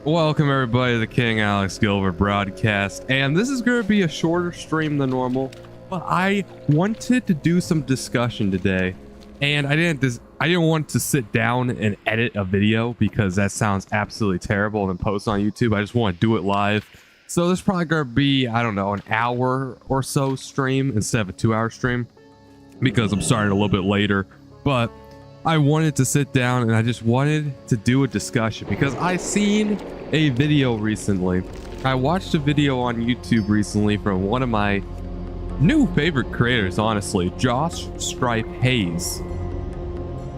Welcome everybody to the King Alex Gilbert broadcast, and this is going to be a shorter stream than normal, but I wanted to do some discussion today, and I didn't want to sit down and edit a video because that sounds absolutely terrible and then post on YouTube. I just want to do it live. So there's probably going to be, I don't know, an hour or so stream instead of a 2-hour stream because I'm starting a little bit later, but I wanted to sit down and I just wanted to do a discussion because I seen a video recently. I watched a video on YouTube recently from one of my new favorite creators, honestly, Josh Stripe Hayes,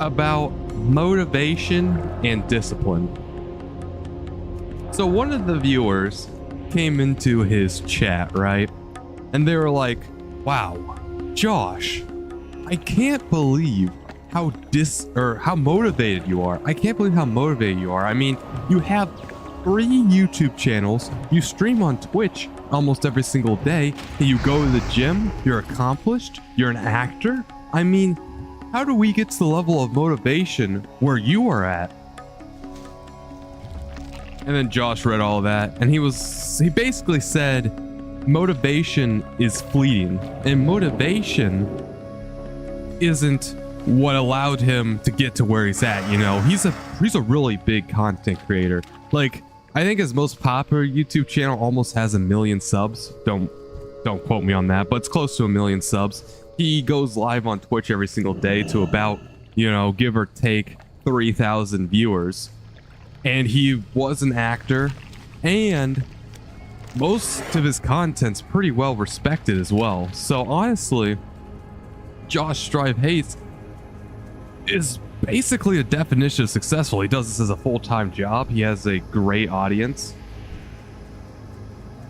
about motivation and discipline. So one of the viewers came into his chat, right? And they were like, wow, Josh, I can't believe how motivated you are. I can't believe how motivated you are. I mean, you have 3 YouTube channels, you stream on Twitch almost every single day, and you go to the gym, you're accomplished, you're an actor. I mean, how do we get to the level of motivation where you are at? And then Josh read all that, and he basically said motivation is fleeting, and motivation isn't what allowed him to get to where he's at. You know, he's a really big content creator. Like, I think his most popular YouTube channel almost has 1 million subs. Don't quote me on that, but it's close to 1 million subs. He goes live on Twitch every single day to about, you know, give or take 3,000 viewers. And he was an actor, and most of his content's pretty well respected as well. So honestly, Josh Stripe Hayes is basically a definition of successful. He does this as a full-time job. He has a great audience.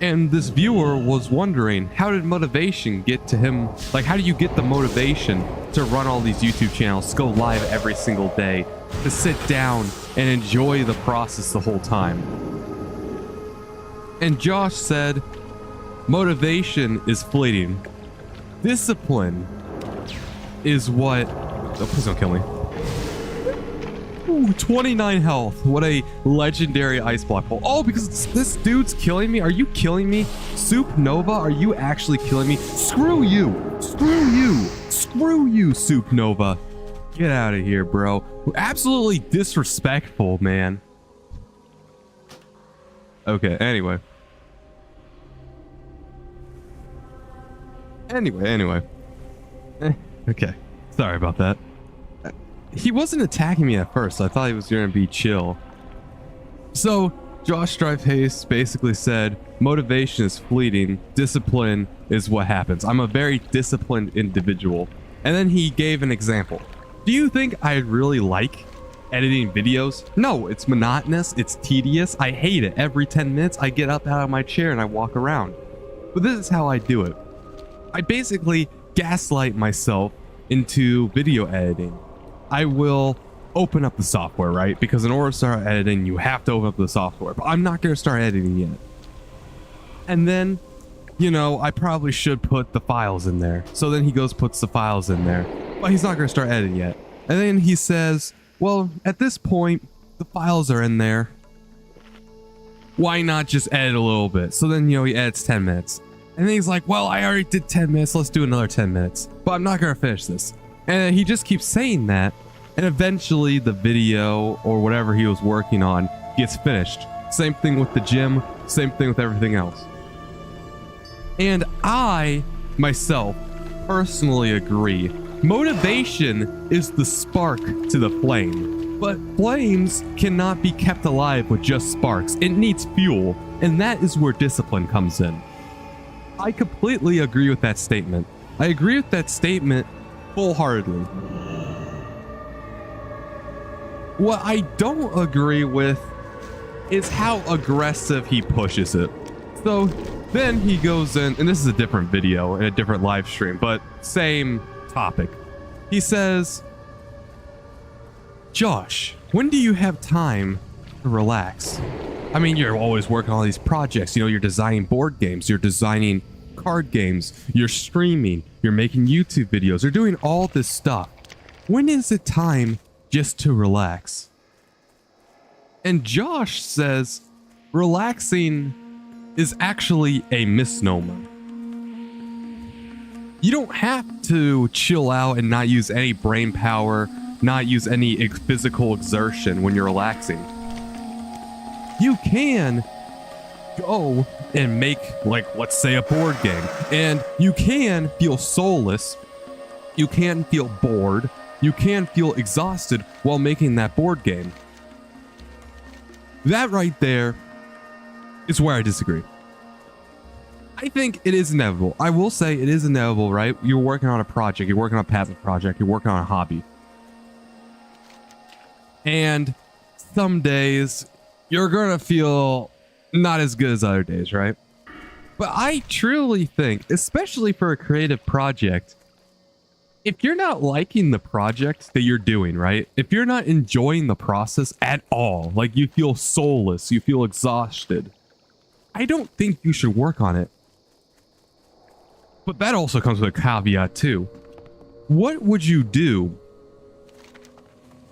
And this viewer was wondering, how did motivation get to him? Like, how do you get the motivation to run all these YouTube channels, to go live every single day, to sit down and enjoy the process the whole time? And Josh said, motivation is fleeting. Discipline is what... Oh, please don't kill me. Ooh, 29 health. What a legendary ice block pull. Oh, because this dude's killing me? Are you killing me? Soup Nova, are you actually killing me? Screw you. Screw you. Screw you, Soup Nova. Get out of here, bro. Absolutely disrespectful, man. Okay, anyway. Anyway. Okay. Sorry about that. He wasn't attacking me at first, so I thought he was going to be chill. So, Josh Stripe Hayes basically said, motivation is fleeting, discipline is what happens. I'm a very disciplined individual. And then he gave an example. Do you think I really like editing videos? No, it's monotonous, it's tedious, I hate it. Every 10 minutes, I get up out of my chair and I walk around. But this is how I do it. I basically gaslight myself into video editing. I will open up the software, right? Because in order to start editing, you have to open up the software. But I'm not going to start editing yet. And then, you know, I probably should put the files in there. So then he goes, puts the files in there. But he's not going to start editing yet. And then he says, well, at this point, the files are in there. Why not just edit a little bit? So then, you know, he edits 10 minutes. And then he's like, well, I already did 10 minutes. Let's do another 10 minutes. But I'm not going to finish this. And he just keeps saying that. And eventually the video or whatever he was working on gets finished. Same thing with the gym. Same thing with everything else. And I, myself, personally agree. Motivation is the spark to the flame. But flames cannot be kept alive with just sparks. It needs fuel. And that is where discipline comes in. I completely agree with that statement. I agree with that statement full-heartedly. What I don't agree with is how aggressive he pushes it. So then he goes in, and this is a different video and a different live stream, but same topic. He says, Josh, when do you have time to relax? I mean, you're always working on all these projects. You know, you're designing board games, you're designing card games, you're streaming, you're making YouTube videos, you're doing all this stuff. When is it time just to relax? And Josh says, relaxing is actually a misnomer. You don't have to chill out and not use any brain power, not use any physical exertion when you're relaxing. You can go and make, like, let's say a board game, and you can feel soulless, you can feel bored, you can feel exhausted while making that board game. That right there is where I disagree. I think it is inevitable. I will say it is inevitable, right? You're working on a project, you're working on a passive project, you're working on a hobby. And some days you're gonna feel not as good as other days, right? But I truly think, especially for a creative project, if you're not liking the project that you're doing, right? If you're not enjoying the process at all, like you feel soulless, you feel exhausted, I don't think you should work on it. But that also comes with a caveat too. What would you do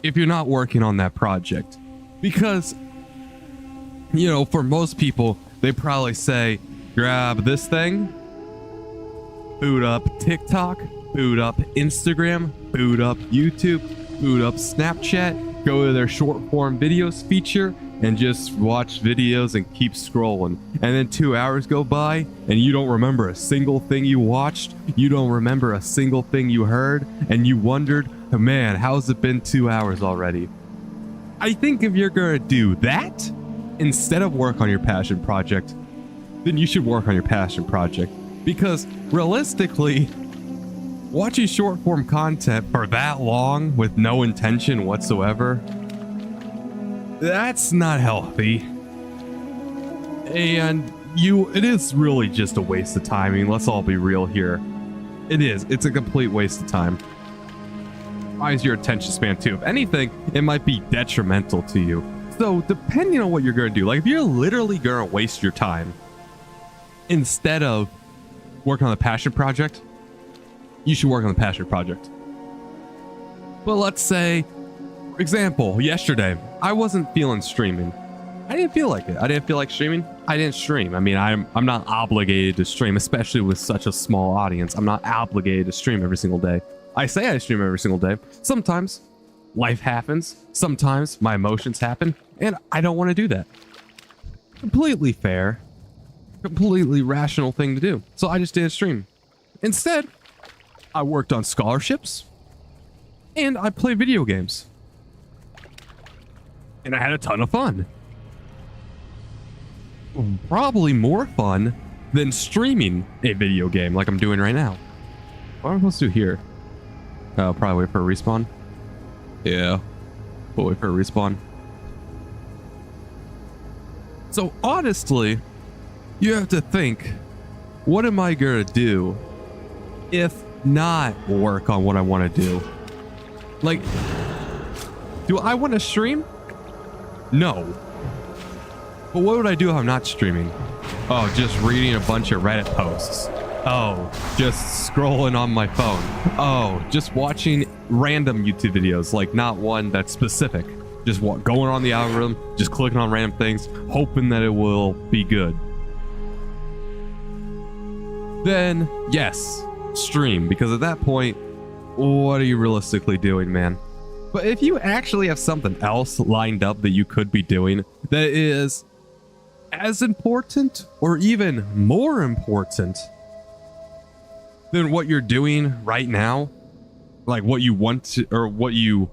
if you're not working on that project? Because, you know, for most people, they probably say, grab this thing, boot up TikTok, boot up Instagram, boot up YouTube, boot up Snapchat, go to their short form videos feature and just watch videos and keep scrolling. And then 2 hours go by and you don't remember a single thing you watched, you don't remember a single thing you heard, and you wondered, oh man, how's it been 2 hours already? I think if you're gonna do that instead of work on your passion project, then you should work on your passion project. Because realistically, watching short form content for that long with no intention whatsoever, that's not healthy. And it is really just a waste of time. I mean, let's all be real here. It is. It's a complete waste of time. Why is your attention span too? If anything, it might be detrimental to you. So depending on what you're going to do, like if you're literally going to waste your time instead of working on the passion project, you should work on the passion project. But let's say, for example, yesterday, I wasn't feeling streaming. I didn't feel like it. I didn't feel like streaming. I didn't stream. I mean, I'm not obligated to stream, especially with such a small audience. I'm not obligated to stream every single day. I say I stream every single day. Sometimes life happens. Sometimes my emotions happen, and I don't want to do that. Completely fair. Completely rational thing to do. So I just didn't stream. Instead, I worked on scholarships, and I played video games. And I had a ton of fun. Probably more fun than streaming a video game like I'm doing right now. What am I supposed to do here? Oh, probably wait for a respawn. Yeah, we'll wait for a respawn. So honestly, you have to think, what am I gonna do if not work on what I want to do? Like, do I want to stream? No. But what would I do if I'm not streaming? Oh, just reading a bunch of Reddit posts. Oh, just scrolling on my phone. Oh, just watching random YouTube videos, like not one that's specific. Just going on the algorithm, just clicking on random things, hoping that it will be good. Then, yes, stream, because at that point, what are you realistically doing, man? But if you actually have something else lined up that you could be doing that is as important or even more important than what you're doing right now, like what you want to, or what your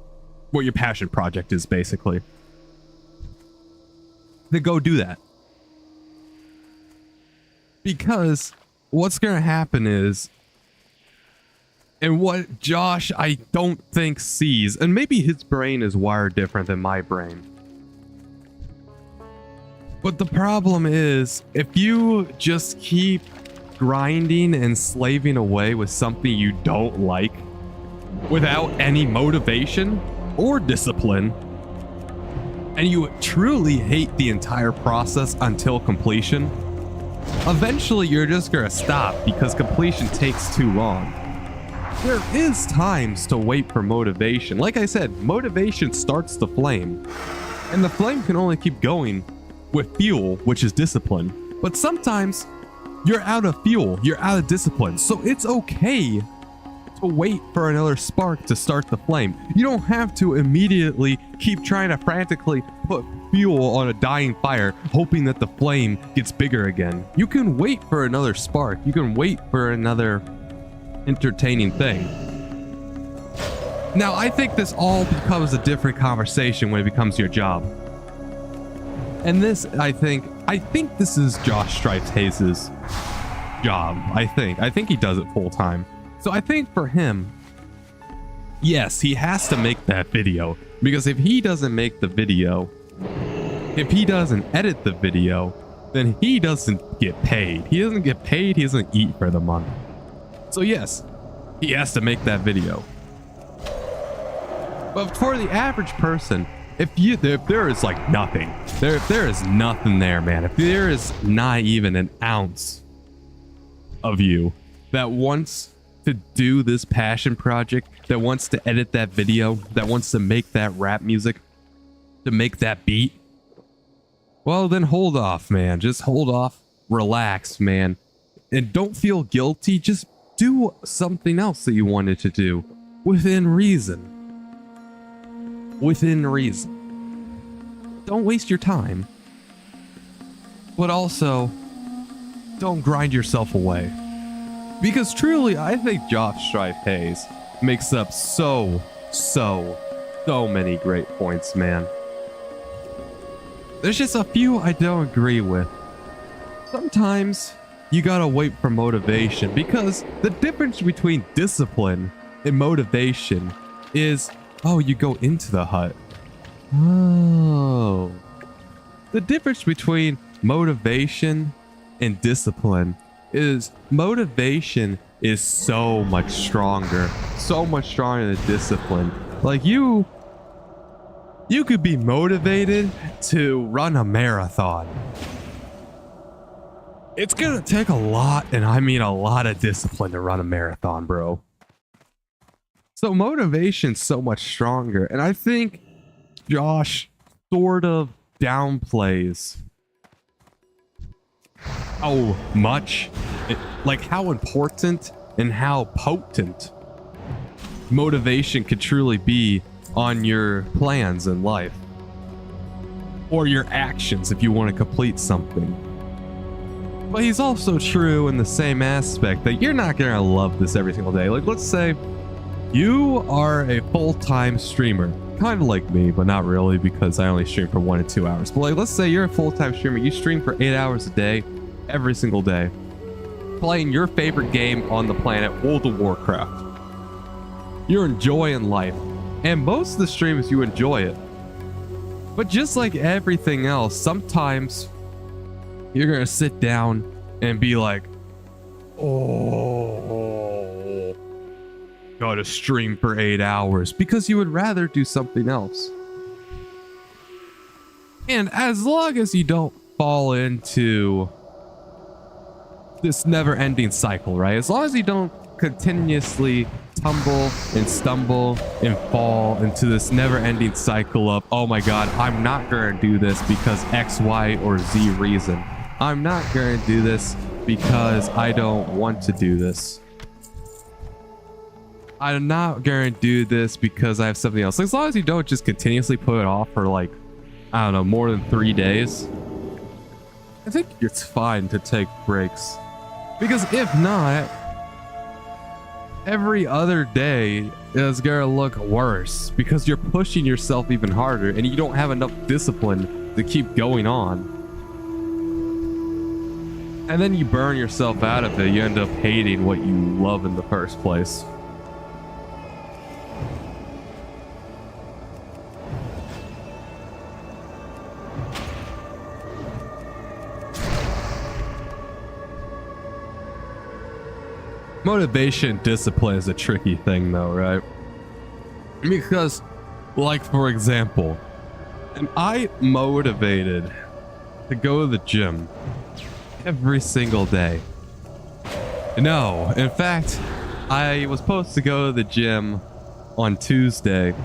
passion project is basically, then go do that. Because what's going to happen is, and what Josh, I don't think sees, and maybe his brain is wired different than my brain. But the problem is, if you just keep grinding and slaving away with something you don't like, without any motivation or discipline, and you truly hate the entire process until completion, eventually you're just gonna stop because completion takes too long. There is times to wait for motivation. Like I said, motivation starts the flame, and the flame can only keep going with fuel, which is discipline. But sometimes you're out of fuel, you're out of discipline. So it's okay to wait for another spark to start the flame. You don't have to immediately keep trying to frantically put fuel on a dying fire, hoping that the flame gets bigger again. You can wait for another spark. You can wait for another entertaining thing. Now, I think this all becomes a different conversation when it becomes your job. And this, I think this is Josh Stripes Hayes' job. I think he does it full time. So I think for him, yes, he has to make that video, because if he doesn't make the video, if he doesn't edit the video, then he doesn't get paid. He doesn't get paid. He doesn't eat for the month. So yes, he has to make that video. But for the average person, if there is like nothing, if there is nothing there, man, if there is not even an ounce of you that wants to do this passion project, that wants to edit that video, that wants to make that rap music, to make that beat, well, then hold off, man. Just hold off, relax, man, and don't feel guilty. Just do something else that you wanted to do within reason. Within reason. Don't waste your time, but also don't grind yourself away. Because truly, I think Josh Strife Hayes makes up so many great points, man. There's just a few I don't agree with. Sometimes you gotta wait for motivation, because the difference between discipline and motivation is, oh, you go into the hut. Oh. The difference between motivation and discipline is motivation is so much stronger than discipline. Like you could be motivated to run a marathon. It's gonna take a lot, and I mean a lot of discipline to run a marathon, bro. So motivation's so much stronger, and I think Josh sort of downplays how much, like how important and how potent motivation could truly be on your plans in life, or your actions if you want to complete something. But he's also true in the same aspect that you're not gonna love this every single day. Like, let's say you are a full-time streamer, kind of like me, but not really, because I only stream for 1 to 2 hours. But like, let's say you're a full-time streamer, you stream for 8 hours a day, every single day, playing your favorite game on the planet, World of Warcraft. You're enjoying life, and most of the streams you enjoy it. But just like everything else, sometimes you're gonna sit down and be like, oh, gotta stream for 8 hours, because you would rather do something else. And as long as you don't fall into this never-ending cycle, right? As long as you don't continuously tumble and stumble and fall into this never-ending cycle of, oh my god, I'm not gonna do this because X, Y, or Z reason. I'm not gonna do this because I don't want to do this. I'm not gonna do this because I have something else. As long as you don't just continuously put it off for, like, I don't know, more than 3 days, I think it's fine to take breaks. Because if not, every other day is gonna look worse, because you're pushing yourself even harder and you don't have enough discipline to keep going on. And then you burn yourself out of it. You end up hating what you love in the first place. Motivation, discipline is a tricky thing though, right? Because, like, for example, am I motivated to go to the gym every single day? No. In fact, I was supposed to go to the gym on Tuesday,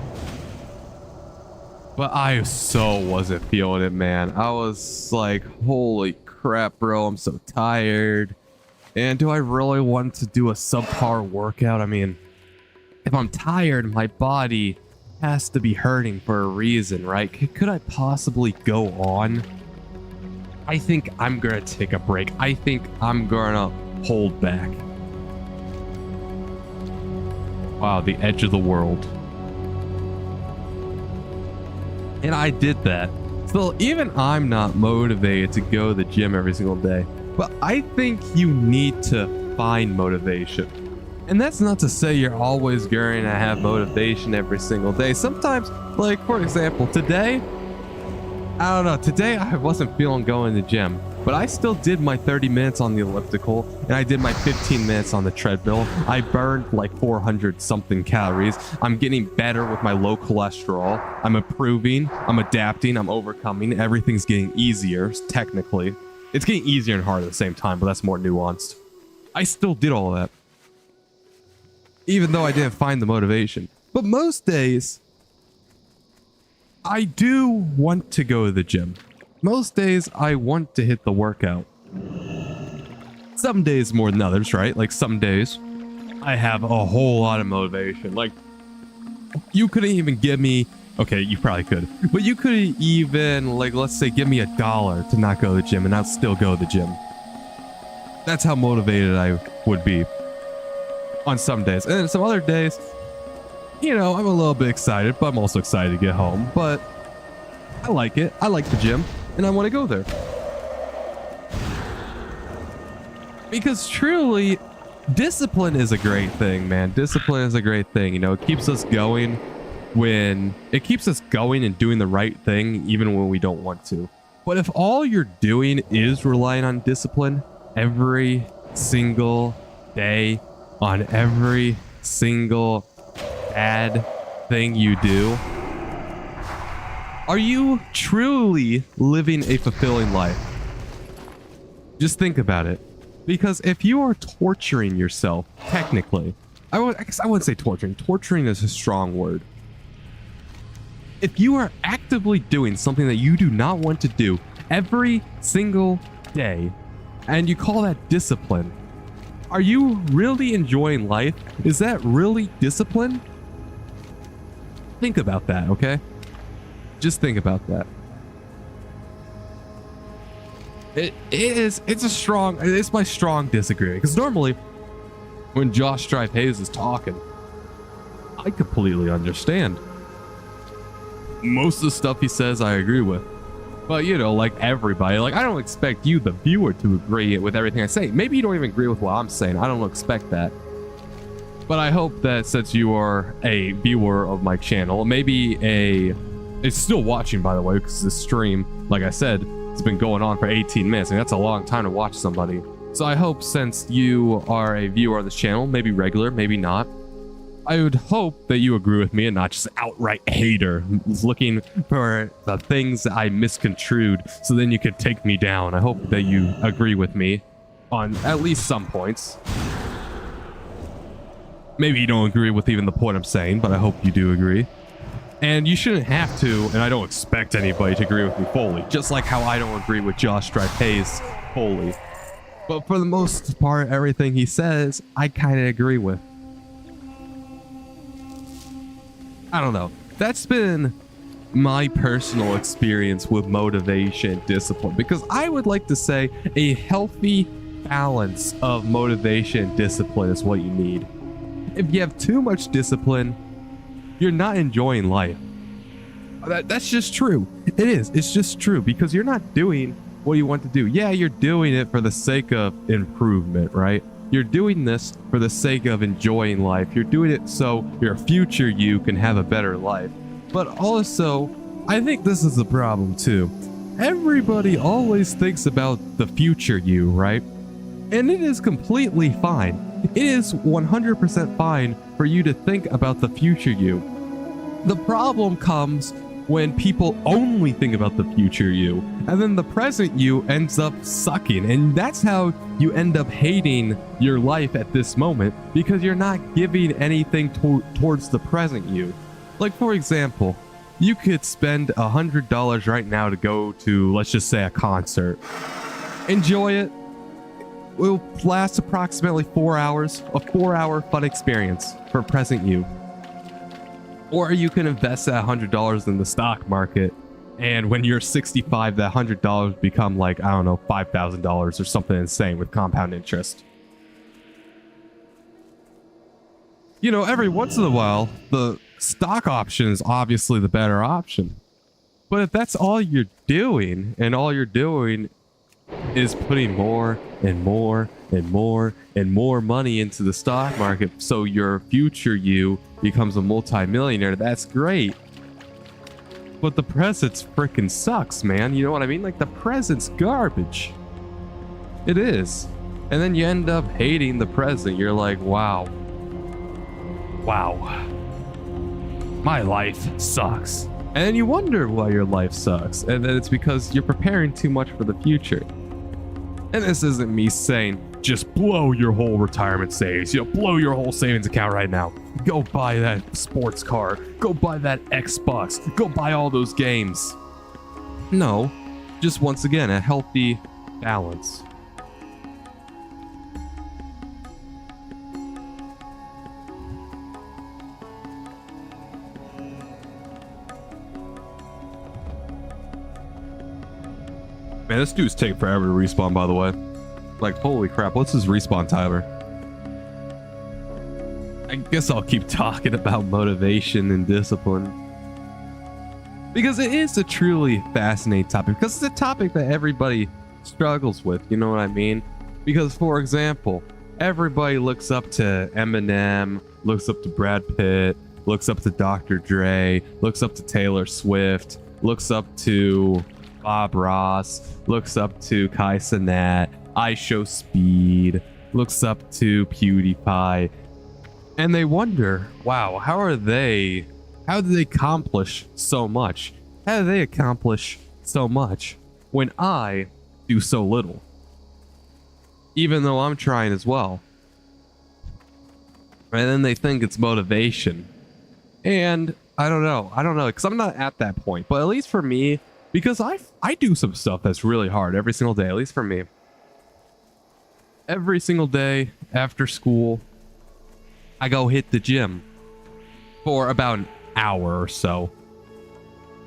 But I so wasn't feeling it, man. I was like, holy crap, bro, I'm so tired. And do I really want to do a subpar workout? I mean, if I'm tired, my body has to be hurting for a reason, right? Could I possibly go on? I think I'm gonna take a break. I think I'm gonna hold back. Wow, the edge of the world. And I did that. Still, even I'm not motivated to go to the gym every single day. But I think you need to find motivation. And that's not to say you're always going to have motivation every single day. Sometimes, like for example, today, I don't know, today I wasn't feeling going to the gym, but I still did my 30 minutes on the elliptical and I did my 15 minutes on the treadmill. I burned like 400 something calories. I'm getting better with my low cholesterol. I'm improving, I'm adapting, I'm overcoming. Everything's getting easier, technically. It's getting easier and harder at the same time, but that's more nuanced. I still did all of that, even though I didn't find the motivation. But most days, I do want to go to the gym. Most days, I want to hit the workout. Some days more than others, right? Like some days, I have a whole lot of motivation. Like, you couldn't even give me... Okay, you probably could. But you couldn't even, like, let's say, give me $1 to not go to the gym, and I'd still go to the gym. That's how motivated I would be on some days. And then some other days, you know, I'm a little bit excited, but I'm also excited to get home. But I like it. I like the gym, and I want to go there. Because truly, discipline is a great thing, man. Discipline is a great thing. You know, it keeps us going and doing the right thing, even when we don't want to. But if all you're doing is relying on discipline every single day, on every single bad thing you do, are you truly living a fulfilling life? Just think about it. Because if you are torturing yourself, technically, I guess I wouldn't say torturing. Torturing is a strong word. If you are actively doing something that you do not want to do every single day, and you call that discipline, are you really enjoying life? Is that really discipline? Think about that, okay? Just think about that. It's my strong disagreement. Because normally, when Josh Strife Hayes is talking, I completely understand. Most of the stuff he says, I agree with. But, you know, like everybody, like I don't expect you, the viewer, to agree with everything I say. Maybe you don't even agree with what I'm saying. I don't expect that. But I hope that since you are a viewer of my channel, it's still watching, by the way, because the stream, like I said, it's been going on for 18 minutes, and that's a long time to watch somebody. So I hope since you are a viewer of this channel, maybe regular, maybe not, I would hope that you agree with me and not just outright hater who's looking for the things that I misconstrued so then you could take me down. I hope that you agree with me on at least some points. Maybe you don't agree with even the point I'm saying, but I hope you do agree. And you shouldn't have to, and I don't expect anybody to agree with me fully, just like how I don't agree with Josh Strife Hayes fully. But for the most part, everything he says, I kind of agree with. I don't know. That's been my personal experience with motivation, discipline, because I would like to say a healthy balance of motivation and discipline is what you need. If you have too much discipline, you're not enjoying life. That's just true. It is. It's just true because you're not doing what you want to do. Yeah, you're doing it for the sake of improvement, right? You're doing this for the sake of enjoying life. You're doing it so your future you can have a better life. But also, I think this is the problem too. Everybody always thinks about the future you, right? And it is completely fine. It is 100% fine for you to think about the future you. The problem comes when people only think about the future you, and then the present you ends up sucking, and that's how you end up hating your life at this moment, because you're not giving anything towards the present you. Like, for example, you could spend $100 right now to go to, let's just say, a concert. Enjoy it. It will last approximately 4 hours, a 4-hour fun experience for present you. Or you can invest that $100 in the stock market, and when you're 65, that $100 become like, I don't know, $5,000 or something insane with compound interest. You know, every once in a while, the stock option is obviously the better option. But if that's all you're doing, and all you're doing is putting more and more and more and more money into the stock market so your future you becomes a multi-millionaire, that's great. But the present's freaking sucks, man. You know what I mean? Like, the present's garbage. It is. And then you end up hating the present. You're like, wow. Wow. My life sucks. And then you wonder why your life sucks. And then it's because you're preparing too much for the future. And this isn't me saying, just blow your whole retirement savings. You know, blow your whole savings account right now. Go buy that sports car. Go buy that Xbox. Go buy all those games. No, just once again, a healthy balance. Man, this dude's taking forever to respawn, by the way. Like, holy crap, what's his respawn timer? I guess I'll keep talking about motivation and discipline. Because it is a truly fascinating topic. Because it's a topic that everybody struggles with, you know what I mean? Because, for example, everybody looks up to Eminem, looks up to Brad Pitt, looks up to Dr. Dre, looks up to Taylor Swift, looks up to Bob Ross, looks up to Kai Cenat, IShowSpeed, looks up to PewDiePie, and they wonder, wow, how did they accomplish so much? How do they accomplish so much when I do so little? Even though I'm trying as well. And then they think it's motivation. And I don't know, because I'm not at that point, but at least for me, because I do some stuff that's really hard every single day, at least for me. Every single day after school, I go hit the gym for about an hour or so.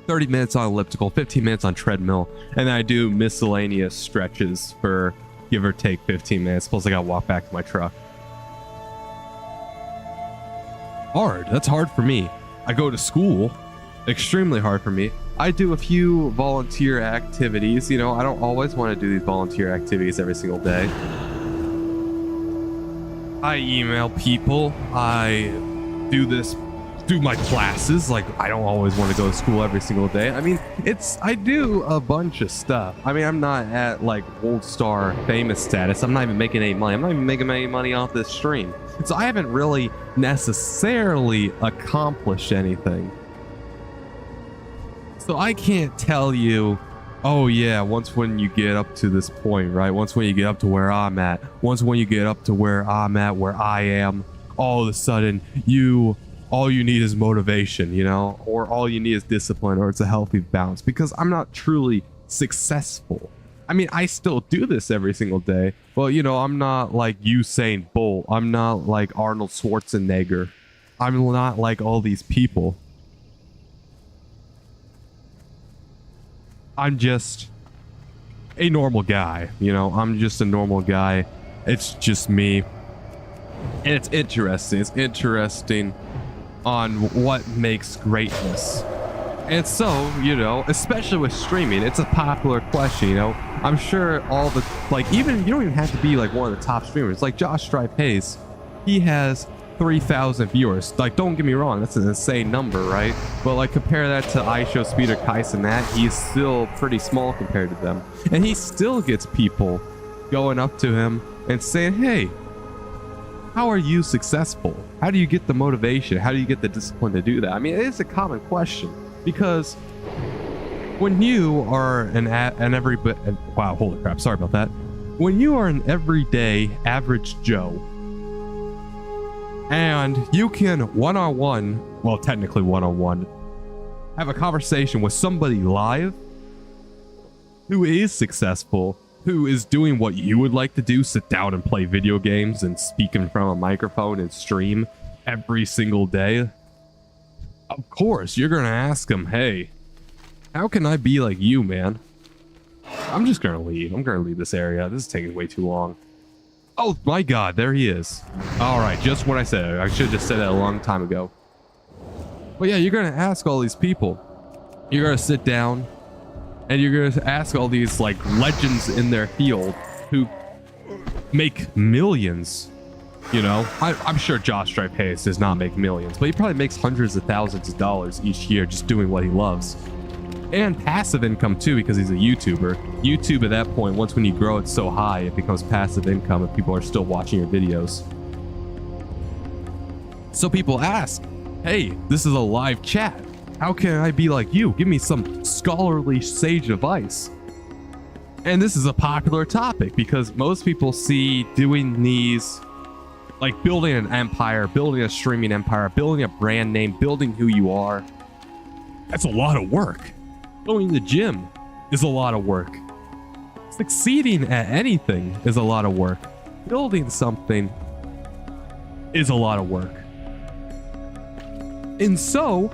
30 minutes on elliptical, 15 minutes on treadmill, and then I do miscellaneous stretches for give or take 15 minutes. Plus I gotta walk back to my truck. Hard. That's hard for me. I go to school. Extremely hard for me. I do a few volunteer activities. You know, I don't always want to do these volunteer activities every single day. I email people. I do my classes. Like, I don't always want to go to school every single day. I mean, I do a bunch of stuff. I mean, I'm not at like Gold Star famous status. I'm not even making any money. I'm not even making any money off this stream. So I haven't really necessarily accomplished anything. So I can't tell you, oh yeah, when you get up to this point, right? When you get up to where I'm at, when you get up to where I'm at, where I am, all of a sudden all you need is motivation, you know, or all you need is discipline, or it's a healthy balance, because I'm not truly successful. I mean, I still do this every single day. Well, you know, I'm not like Usain Bolt. I'm not like Arnold Schwarzenegger. I'm not like all these people. I'm just a normal guy, you know, I'm just a normal guy. It's just me. And it's interesting. It's interesting on what makes greatness. And so, you know, especially with streaming, it's a popular question, you know. I'm sure all the, like, even, you don't even have to be like one of the top streamers. Like Josh Stripe Hayes, he has 3,000 viewers. Like, don't get me wrong, that's an insane number, right? But like, compare that to IShowSpeed or Kai Cenat, he's still pretty small compared to them. And he still gets people going up to him and saying, hey, how are you successful? How do you get the motivation? How do you get the discipline to do that? I mean, it is a common question, because when you are wow, holy crap, sorry about that. When you are an everyday average Joe, and you can one-on-one, well, technically one-on-one, have a conversation with somebody live who is successful, who is doing what you would like to do, sit down and play video games and speak in front of a microphone and stream every single day, of course, you're going to ask them, hey, how can I be like you, man? I'm just going to leave. I'm going to leave this area. This is taking way too long. Oh my God, there he is. All right, just what I said. I should have just said that a long time ago. But yeah, you're going to ask all these people. You're going to sit down and you're going to ask all these like legends in their field who make millions. You know, I'm sure Josh Stripe Hayes does not make millions, but he probably makes hundreds of thousands of dollars each year just doing what he loves. And passive income too, because he's a YouTuber. YouTube at that point, once when you grow it so high, it becomes passive income if people are still watching your videos. So people ask, hey, this is a live chat. How can I be like you? Give me some scholarly sage advice. And this is a popular topic because most people see doing these, like building an empire, building a streaming empire, building a brand name, building who you are. That's a lot of work. Going to the gym is a lot of work. Succeeding at anything is a lot of work. Building something is a lot of work. And so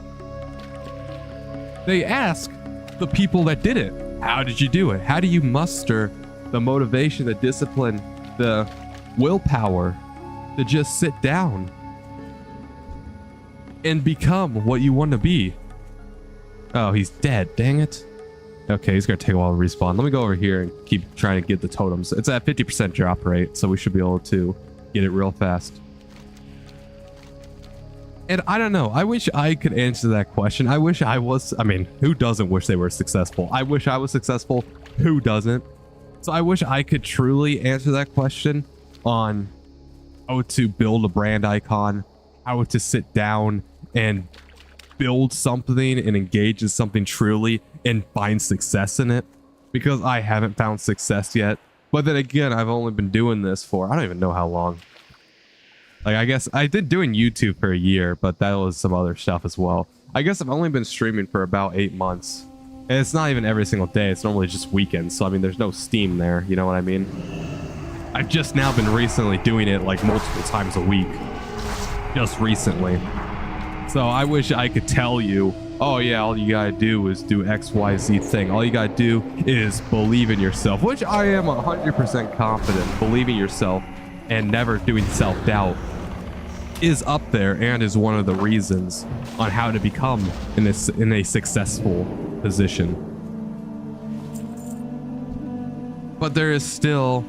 they ask the people that did it, how did you do it? How do you muster the motivation, the discipline, the willpower to just sit down and become what you want to be? Oh, he's dead. Dang it. Okay, he's going to take a while to respawn. Let me go over here and keep trying to get the totems. It's at 50% drop rate, so we should be able to get it real fast. And I don't know. I wish I could answer that question. I wish I was... I mean, who doesn't wish they were successful? I wish I was successful. Who doesn't? So I wish I could truly answer that question on how to build a brand icon, how to sit down and build something and engage in something truly and find success in it, because I haven't found success yet. But then again, I've only been doing this for I don't even know how long. Like, I guess I did doing YouTube for a year, but that was some other stuff as well. I guess I've only been streaming for about 8 months, and it's not even every single day. It's normally just weekends, so I mean there's no steam there, you know what I mean? I've just now been recently doing it like multiple times a week, just recently. So I wish I could tell you, oh yeah, all you gotta do is do XYZ thing. All you gotta do is believe in yourself, which I am 100% confident. Believing yourself and never doing self-doubt is up there and is one of the reasons on how to become in a successful position. But there is still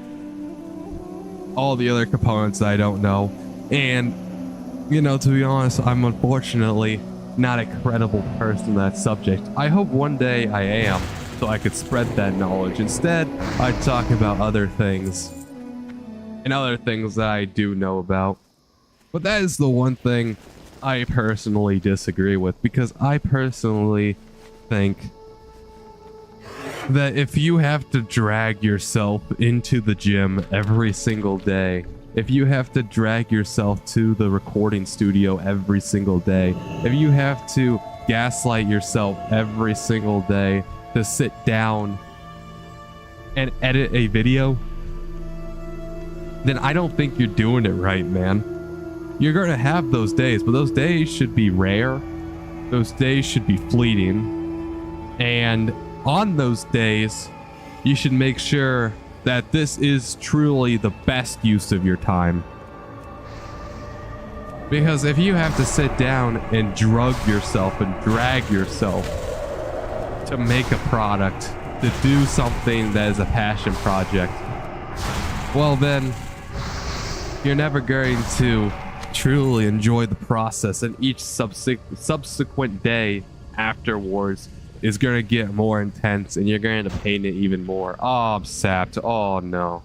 all the other components that I don't know. And you know, to be honest, I'm unfortunately not a credible person in that subject. I hope one day I am, so I could spread that knowledge. Instead, I talk about other things and other things that I do know about. But that is the one thing I personally disagree with, because I personally think that if you have to drag yourself into the gym every single day, if you have to drag yourself to the recording studio every single day, if you have to gaslight yourself every single day to sit down and edit a video, then I don't think you're doing it right, man. You're going to have those days, but those days should be rare. Those days should be fleeting. And on those days, you should make sure that this is truly the best use of your time. Because if you have to sit down and drug yourself and drag yourself to make a product, to do something that is a passion project, well then, you're never going to truly enjoy the process, and each subsequent day afterwards is going to get more intense, and you're going to pain it even more. Oh, I'm sapped. Oh, no.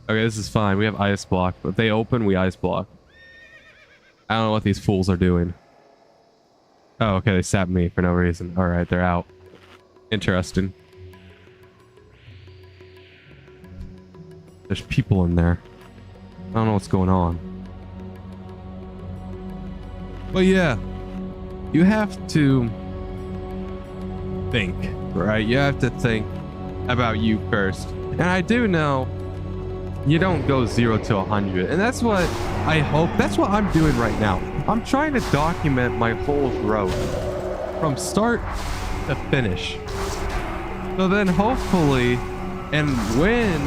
Okay, this is fine. We have ice block. If they open, we ice block. I don't know what these fools are doing. Oh, okay. They sapped me for no reason. All right, they're out. Interesting. There's people in there. I don't know what's going on. But yeah. you have to think, right? You have to think about you first. And I do know you don't go 0 to 100. And that's what I hope. That's what I'm doing right now. I'm trying to document my whole growth from start to finish. So then hopefully, and when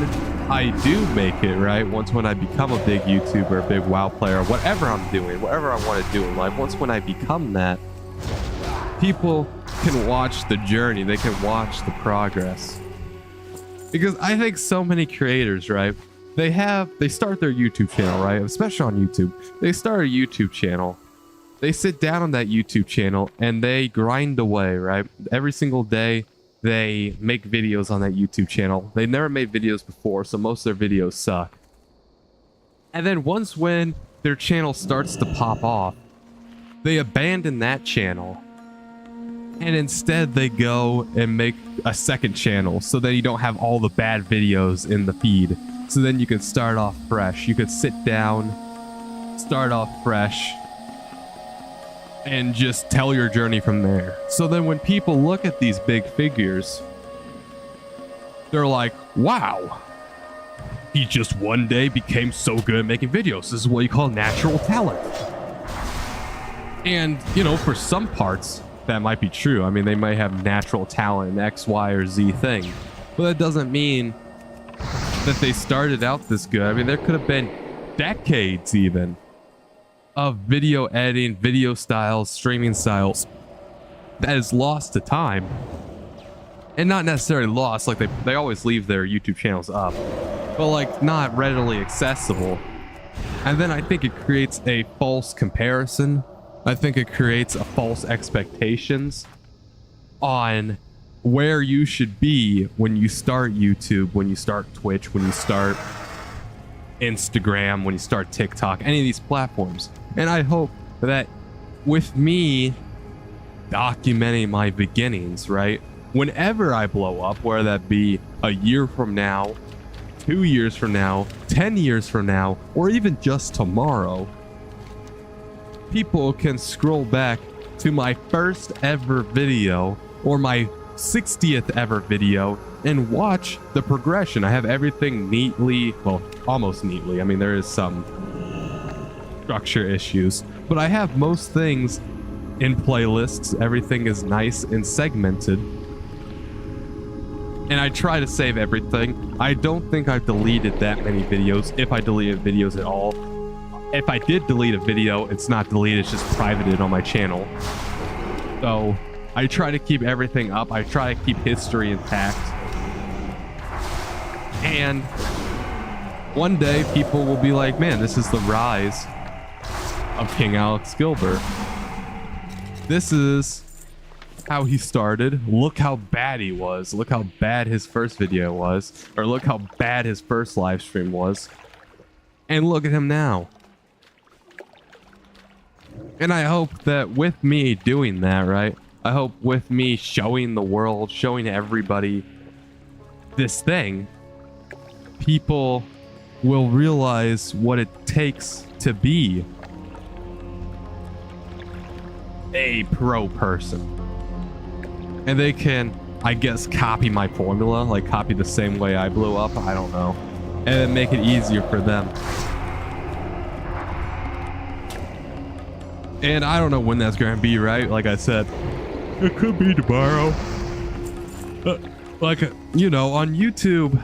I do make it, right, when I become a big YouTuber, a big WoW player, whatever I'm doing, whatever I want to do in life, when I become that, people can watch the journey, they can watch the progress. Because I think so many creators, right, they start their YouTube channel, right, especially on YouTube, they start a YouTube channel, they sit down on that YouTube channel and they grind away, right, every single day. They make videos on that YouTube channel. They never made videos before, so most of their videos suck. And then when their channel starts to pop off, they abandon that channel. And instead they go and make a second channel so that you don't have all the bad videos in the feed. So then you can start off fresh. You could sit down, start off fresh, and just tell your journey from there. So then when people look at these big figures, they're like, wow, he just one day became so good at making videos. This is what you call natural talent. And, you know, for some parts, that might be true. I mean, they might have natural talent in X, Y, or Z thing. But that doesn't mean that they started out this good. I mean, there could have been decades even of video editing, video styles, streaming styles that is lost to time. And not necessarily lost, like they always leave their YouTube channels up, but like not readily accessible. And then I think it creates a false comparison. I think it creates a false expectations on where you should be when you start YouTube, when you start Twitch, when you start Instagram, when you start TikTok, any of these platforms. And I hope that with me documenting my beginnings, right, whenever I blow up, whether that be a year from now, 2 years from now, 10 years from now, or even just tomorrow, people can scroll back to my first ever video or my 60th ever video and watch the progression. I have everything neatly, well, almost neatly. I mean, there is some structure issues, but I have most things in playlists. Everything is nice and segmented. And I try to save everything. I don't think I've deleted that many videos, if I deleted videos at all. If I did delete a video, it's not deleted, it's just privated on my channel. So I try to keep everything up. I try to keep history intact. And one day people will be like, man, this is the rise of King Alex Gilbert. This is how he started. Look how bad he was. Look how bad his first video was. Or look how bad his first live stream was. And look at him now. And I hope that with me doing that, right? I hope with me showing the world, showing everybody this thing, people will realize what it takes to be a pro person. And they can, I guess, copy my formula, like copy the same way I blew up, I don't know, and then make it easier for them. And I don't know when that's going to be, right? Like I said, it could be tomorrow. Like, you know, on YouTube,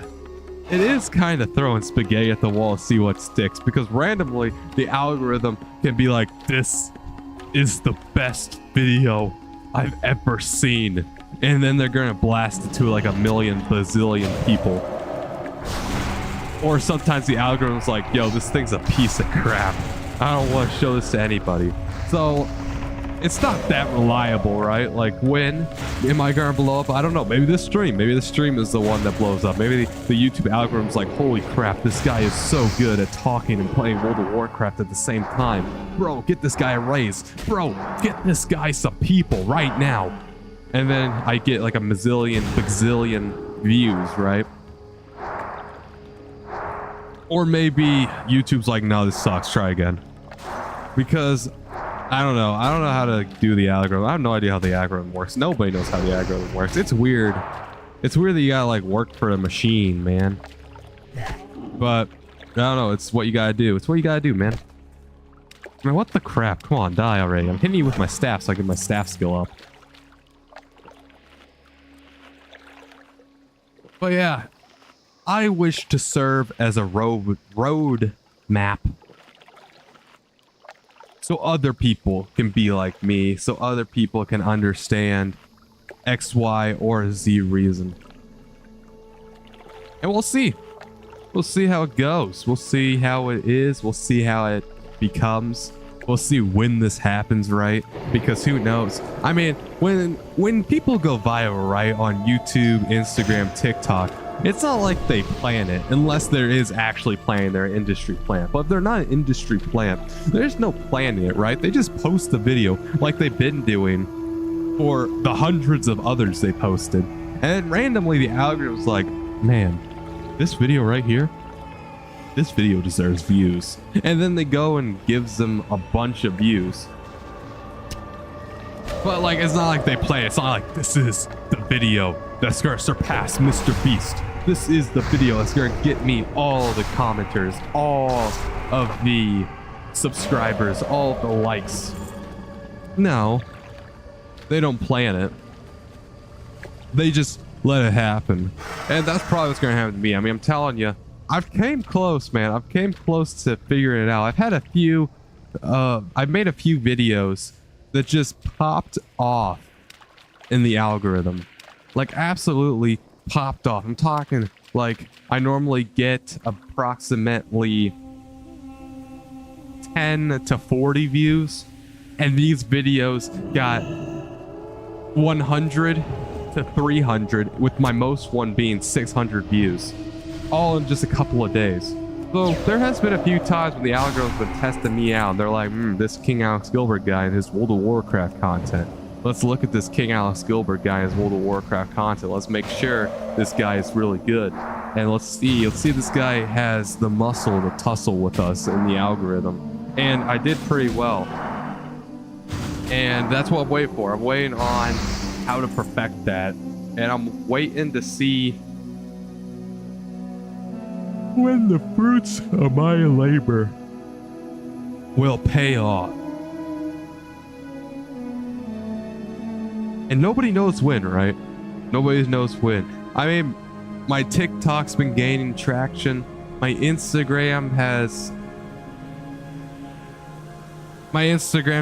it is kind of throwing spaghetti at the wall to see what sticks, because randomly the algorithm can be like, this is the best video I've ever seen. And then they're going to blast it to like 1 million bazillion people. Or sometimes the algorithm's like, yo, this thing's a piece of crap. I don't want to show this to anybody. So it's not that reliable, right? Like, when am I gonna blow up? I don't know. Maybe this stream is the one that blows up. Maybe the YouTube algorithm's like, holy crap, this guy is so good at talking and playing World of Warcraft at the same time. Bro, get this guy a raise. Bro, get this guy some people right now. And then I get like a bazillion views, right? Or maybe YouTube's like, no, this sucks, try again. Because I don't know. I don't know how to do the algorithm. I have no idea how the algorithm works. Nobody knows how the algorithm works. It's weird. It's weird that you gotta like work for a machine, man. But I don't know. It's what you gotta do. It's what you gotta do, man. Man, what the crap? Come on, die already. I'm hitting you with my staff so I get my staff skill up. But yeah, I wish to serve as a road map. So other people can be like me, so other people can understand X, Y, or Z reason. And we'll see. We'll see how it goes. We'll see how it is. We'll see how it becomes. We'll see when this happens, right? Because who knows? I mean, when people go viral, right, on YouTube, Instagram, TikTok, it's not like they plan it, unless there is actually planning their industry plan. But if they're not an industry plan, there's no planning it, right? They just post the video like they've been doing for the hundreds of others they posted. And then randomly the algorithm's like, man, this video right here, this video deserves views. And then they go and gives them a bunch of views. But like, it's not like they play. It's not like this is the video that's gonna surpass Mr. Beast. This is the video that's gonna get me all the commenters, all of the subscribers, all the likes. No, they don't plan it. They just let it happen. And that's probably what's gonna happen to me. I mean, I'm telling you, I've came close, man. I've came close to figuring it out. I've had a few, I've made a few videos that just popped off in the algorithm. Like absolutely popped off. I'm talking like I normally get approximately 10 to 40 views, and these videos got 100 to 300, with my most one being 600 views, all in just a couple of days. So there has been a few times when the algorithm's been testing me out. They're like, this King Alex Gilbert guy and his World of Warcraft content. Let's look at this King Alex Gilbert guy and his World of Warcraft content. Let's make sure this guy is really good. And let's see if this guy has the muscle to tussle with us in the algorithm. And I did pretty well. And that's what I'm waiting for. I'm waiting on how to perfect that. And I'm waiting to see when the fruits of my labor will pay off. And nobody knows when, right? Nobody knows when. I mean, my TikTok's been gaining traction. My Instagram's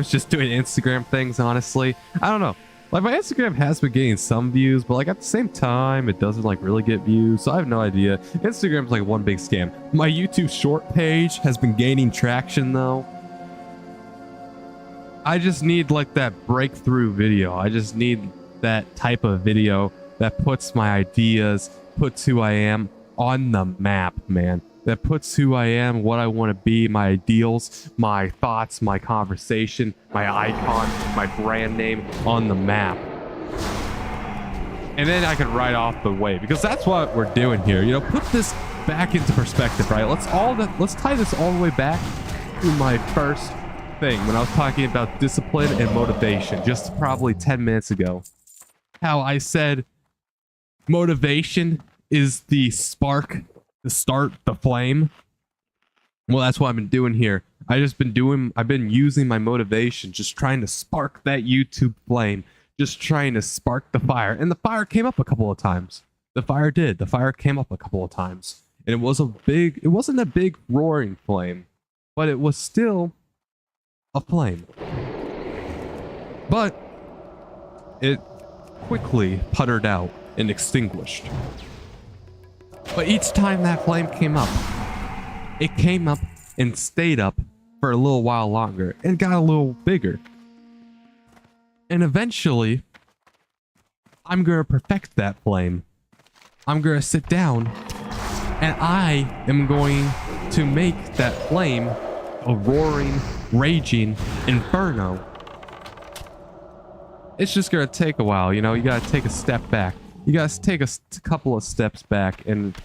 just doing Instagram things, honestly. I don't know. Like, my Instagram has been getting some views, but like at the same time, it doesn't like really get views. So I have no idea. Instagram's like one big scam. My YouTube short page has been gaining traction though. I just need like that breakthrough video. I just need that type of video that puts my ideas, puts who I am on the map, man. That puts who I am, what I want to be, my ideals, my thoughts, my conversation, my icon, my brand name on the map. And then I can write off the way, because that's what we're doing here. You know, put this back into perspective, right? Let's tie this all the way back to my first thing when I was talking about discipline and motivation, just probably 10 minutes ago. How I said motivation is the spark to start the flame. Well, that's what I've been doing here. I've been using my motivation, just trying to spark that YouTube flame, just trying to spark the fire. And the fire came up a couple of times. The fire came up a couple of times. And it wasn't a big roaring flame, but it was still a flame. But it quickly puttered out and extinguished. But each time that flame came up, it came up and stayed up for a little while longer and got a little bigger. And eventually, I'm going to perfect that flame. I'm going to sit down and I am going to make that flame a roaring, raging inferno. It's just going to take a while, you know, you got to take a step back. You guys take a couple of steps back and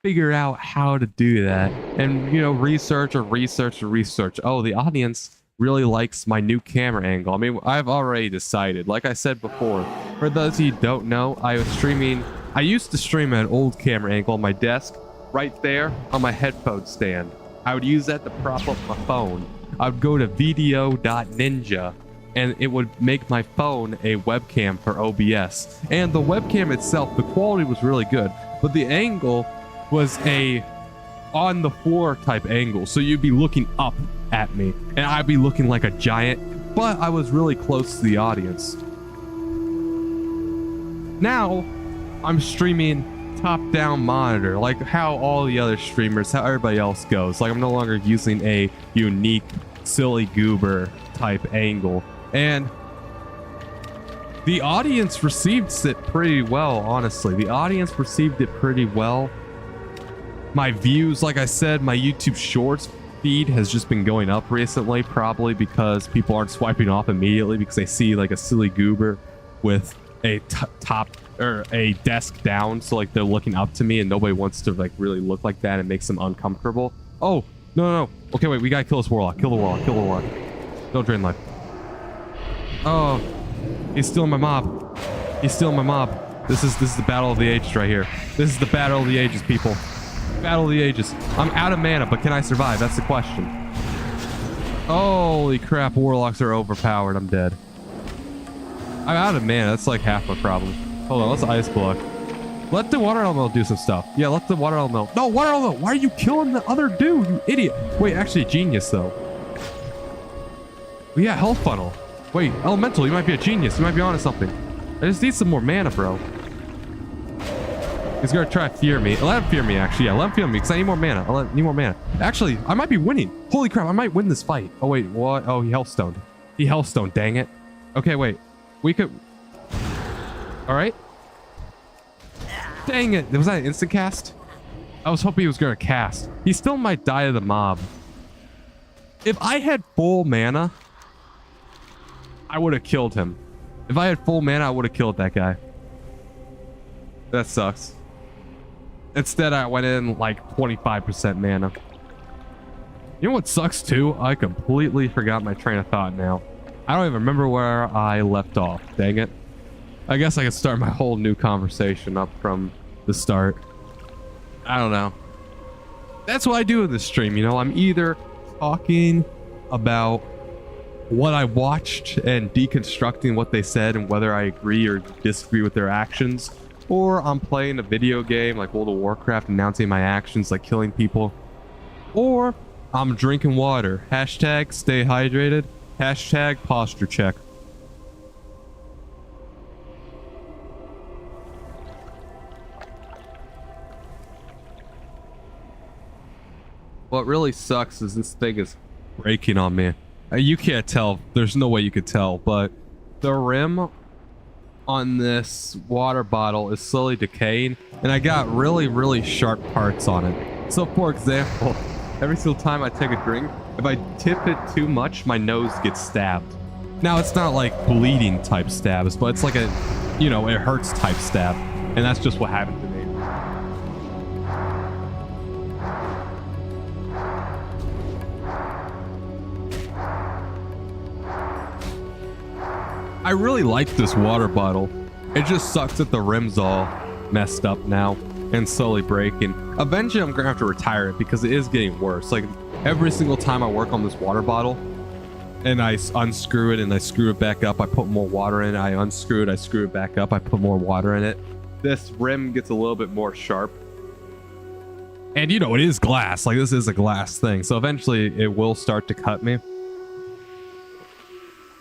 figure out how to do that. And, you know, research. Oh, the audience really likes my new camera angle. I mean, I've already decided. Like I said before, for those of you who don't know, I used to stream at an old camera angle on my desk, right there on my headphone stand. I would use that to prop up my phone. I would go to video.ninja, and it would make my phone a webcam for OBS. And the webcam itself, the quality was really good, but the angle was a on the floor type angle. So you'd be looking up at me, and I'd be looking like a giant, but I was really close to the audience. Now, I'm streaming top-down monitor, like how all the other streamers, how everybody else goes. Like, I'm no longer using a unique silly goober type angle, and the audience received it pretty well. Honestly, the audience received it pretty well. My views, like I said, my YouTube Shorts feed has just been going up recently, probably because people aren't swiping off immediately because they see like a silly goober with a top or a desk down, so like they're looking up to me, and nobody wants to like really look like that. It makes them uncomfortable. Oh no. Okay, wait, we gotta kill this warlock. Kill the warlock. Don't drain life. Oh, he's stealing my mob. This is the battle of the ages right here. This is the battle of the ages, people. Battle of the ages. I'm out of mana, but can I survive? That's the question. Holy crap, warlocks are overpowered. I'm dead. I'm out of mana. That's like half my problem. Hold on, let's ice block. Let the water elemental do some stuff. Yeah, let the water elemental. No, water elemental. Why are you killing the other dude, you idiot? Wait, actually, genius though. Yeah, health funnel. Wait, elemental, you might be a genius. You might be onto something. I just need some more mana, bro. He's gonna try to fear me. Let him fear me, actually. Yeah, let him fear me because I need more mana. Need more mana. Actually, I might be winning. Holy crap, I might win this fight. Oh wait, what? Oh, he healthstoned. He healthstoned. Dang it. Okay, wait. We could. All right. Dang it. Was that an instant cast? I was hoping he was gonna cast. He still might die to the mob. If I had full mana, I would have killed him. If I had full mana, I would have killed that guy. That sucks. Instead, I went in like 25% mana. You know what sucks too? I completely forgot my train of thought now. I don't even remember where I left off. Dang it. I guess I could start my whole new conversation up from the start. I don't know. That's what I do in this stream, you know? I'm either talking about what I watched and deconstructing what they said and whether I agree or disagree with their actions, or I'm playing a video game like World of Warcraft, announcing my actions like killing people, or I'm drinking water. Hashtag stay hydrated. Hashtag posture check. What really sucks is this thing is breaking on me. You can't tell. There's no way you could tell, but the rim on this water bottle is slowly decaying, and I got really sharp parts on it. So for example, every single time I take a drink, if I tip it too much, my nose gets stabbed. Now it's not like bleeding type stabs, but it's like a, you know, it hurts type stab, and that's just what happened to me. I really like this water bottle. It just sucks that the rim's all messed up now and slowly breaking. Eventually I'm gonna have to retire it because it is getting worse. Like every single time I work on this water bottle and I unscrew it and I screw it back up, I put more water in it, I unscrew it, I screw it back up, I put more water in it, this rim gets a little bit more sharp. And you know, it is glass. Like this is a glass thing, so eventually it will start to cut me.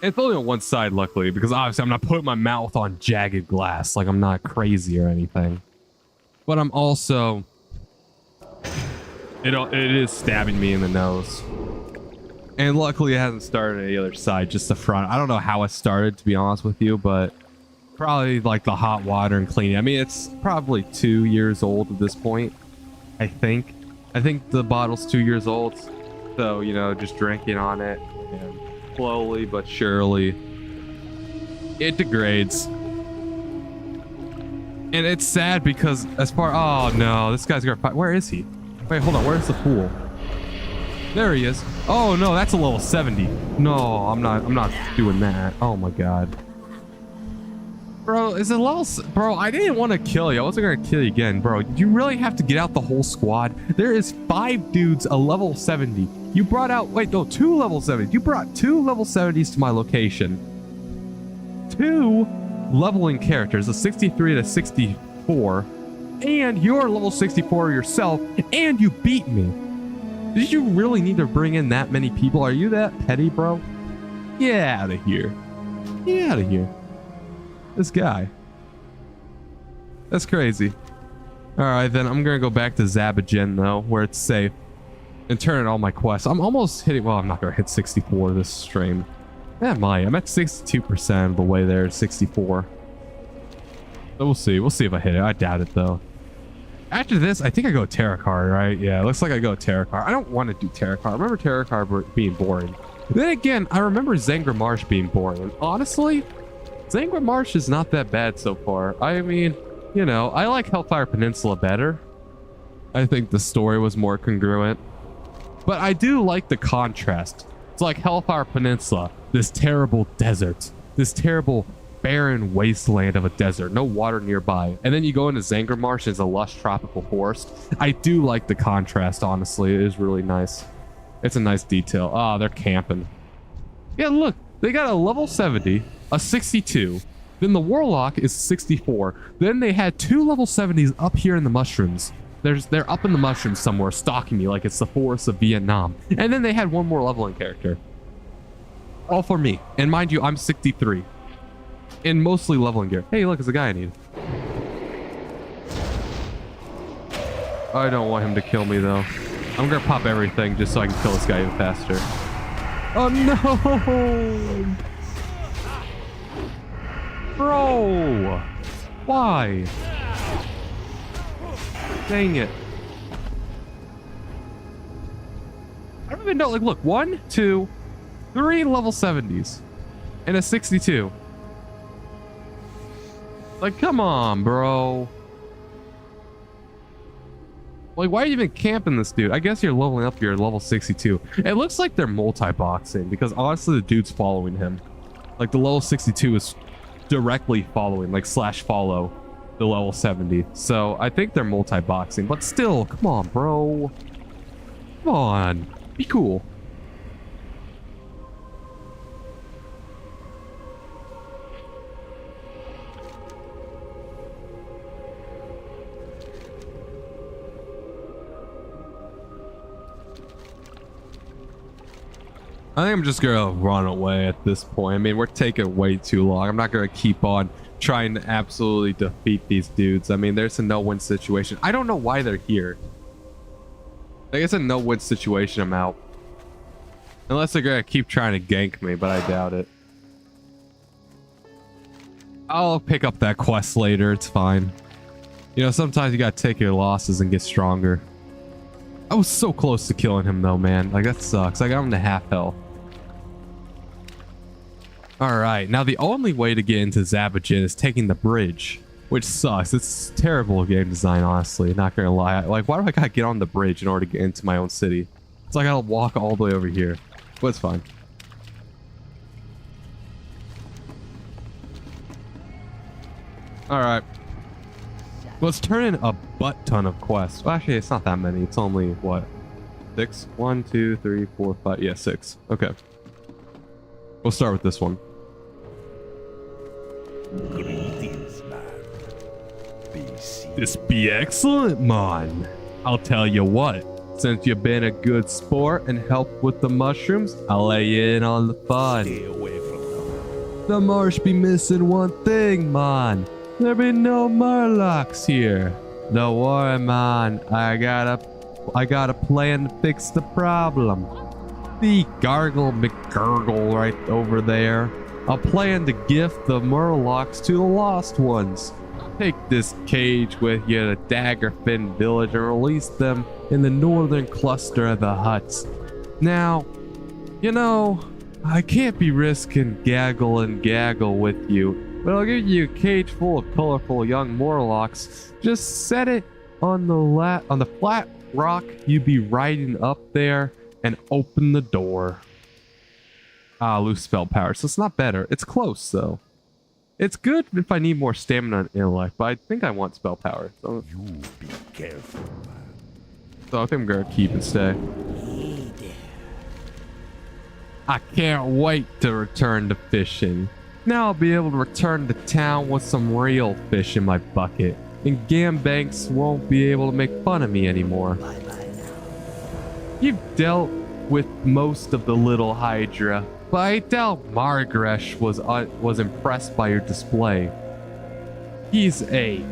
It's only on one side, luckily, because obviously I'm not putting my mouth on jagged glass. Like, I'm not crazy or anything. But I'm also... It is stabbing me in the nose. And luckily it hasn't started on the other side, just the front. I don't know how it started, to be honest with you, but... Probably, like, the hot water and cleaning. I mean, it's probably 2 years old at this point, I think. I think the bottle's 2 years old. So, you know, just drinking on it. And slowly but surely it degrades, and it's sad because as far, oh no, this guy's gonna fight. Where is he? Wait, hold on, where's the pool? There he is. Oh no, that's a level 70. No, I'm not doing that. Oh my god. Bro, is it level... Bro, I didn't want to kill you. I wasn't going to kill you again, bro. You really have to get out the whole squad. There is 5 dudes, a level 70. You brought out... Wait, no, 2 level 70s. You brought 2 level 70s to my location. 2 leveling characters, a 63 to 64. And you're level 64 yourself, and you beat me. Did you really need to bring in that many people? Are you that petty, bro? Get out of here. Get out of here. This guy. That's crazy. Alright, then I'm gonna go back to Zabagen, though, where it's safe. And turn in all my quests. I'm almost hitting... Well, I'm not gonna hit 64 this stream. Am I? I'm at 62% of the way there at 64. So we'll see. We'll see if I hit it. I doubt it, though. After this, I think I go Terracar, right? Yeah, it looks like I go Terracar. I don't want to do Terracar. I remember Terracar being boring. Then again, I remember Zangarmarsh being boring. And honestly, Zangarmarsh is not that bad so far. I mean, you know, I like Hellfire Peninsula better. I think the story was more congruent. But I do like the contrast. It's like Hellfire Peninsula, this terrible desert, this terrible barren wasteland of a desert, no water nearby. And then you go into Zangarmarsh, it's a lush tropical forest. I do like the contrast, honestly. It is really nice. It's a nice detail. Ah, they're camping. Yeah, look, they got a level 70, a 62. Then the Warlock is 64. Then they had 2 level 70s up here in the mushrooms. They're up in the mushrooms somewhere, stalking me like it's the forests of Vietnam. And then they had 1 more leveling character. All for me. And mind you, I'm 63. In mostly leveling gear. Hey, look, it's a guy I need. I don't want him to kill me, though. I'm gonna pop everything just so I can kill this guy even faster. Oh, no! Bro! Why? Dang it. I don't even know. Like, look. 1, 2, 3 level 70s. And a 62. Like, come on, bro. Like, why are you even camping this dude? I guess you're leveling up your level 62. It looks like they're multi-boxing because honestly, the dude's following him. Like, the level 62 is directly following, like, slash follow the level 70. So I think they're multi-boxing, but still, come on, bro. Come on. Be cool. I think I'm just gonna run away at this point. I mean, we're taking way too long. I'm not gonna keep on trying to absolutely defeat these dudes. I mean, there's a no-win situation. I don't know why they're here. I guess a no-win situation, I'm out. Unless they're gonna keep trying to gank me, but I doubt it. I'll pick up that quest later. It's fine. You know, sometimes you gotta take your losses and get stronger. I was so close to killing him, though, man. Like, that sucks. I got him to half health. Alright, now the only way to get into Zabagen is taking the bridge, which sucks. It's terrible game design, honestly, not gonna lie. Like, why do I gotta get on the bridge in order to get into my own city? It's like I gotta walk all the way over here, but it's fine. Alright. Let's turn in a butt ton of quests. Well, actually, it's not that many. It's only, what? 6? 1, 2, 3, 4, 5. Yeah, 6. Okay. We'll start with this one. Greetings, man. BC. This be excellent, man. I'll tell you what. Since you've been a good sport and helped with the mushrooms, I'll lay you in on the fun. Stay away from them. The marsh be missing one thing, man. There be no murlocs here. Don't worry, man. I got a plan to fix the problem. The Gargle McGurgle right over there. A plan to gift the murlocs to the lost ones. Take this cage with you to Daggerfin village and release them in the northern cluster of the huts. Now, you know, I can't be risking gaggle and gaggle with you, but I'll give you a cage full of colorful young Morlocks. Just set it on the flat rock you be riding up there, and open the door. Ah, lose spell power. So it's not better. It's close, though. It's good if I need more stamina and intellect, but I think I want spell power. So, You be careful, man. I think I'm going to keep and stay. I can't wait to return to fishing. Now I'll be able to return to town with some real fish in my bucket. And Gambanks won't be able to make fun of me anymore. You've dealt with most of the little Hydra, but I doubt Margresh was impressed by your display. He's a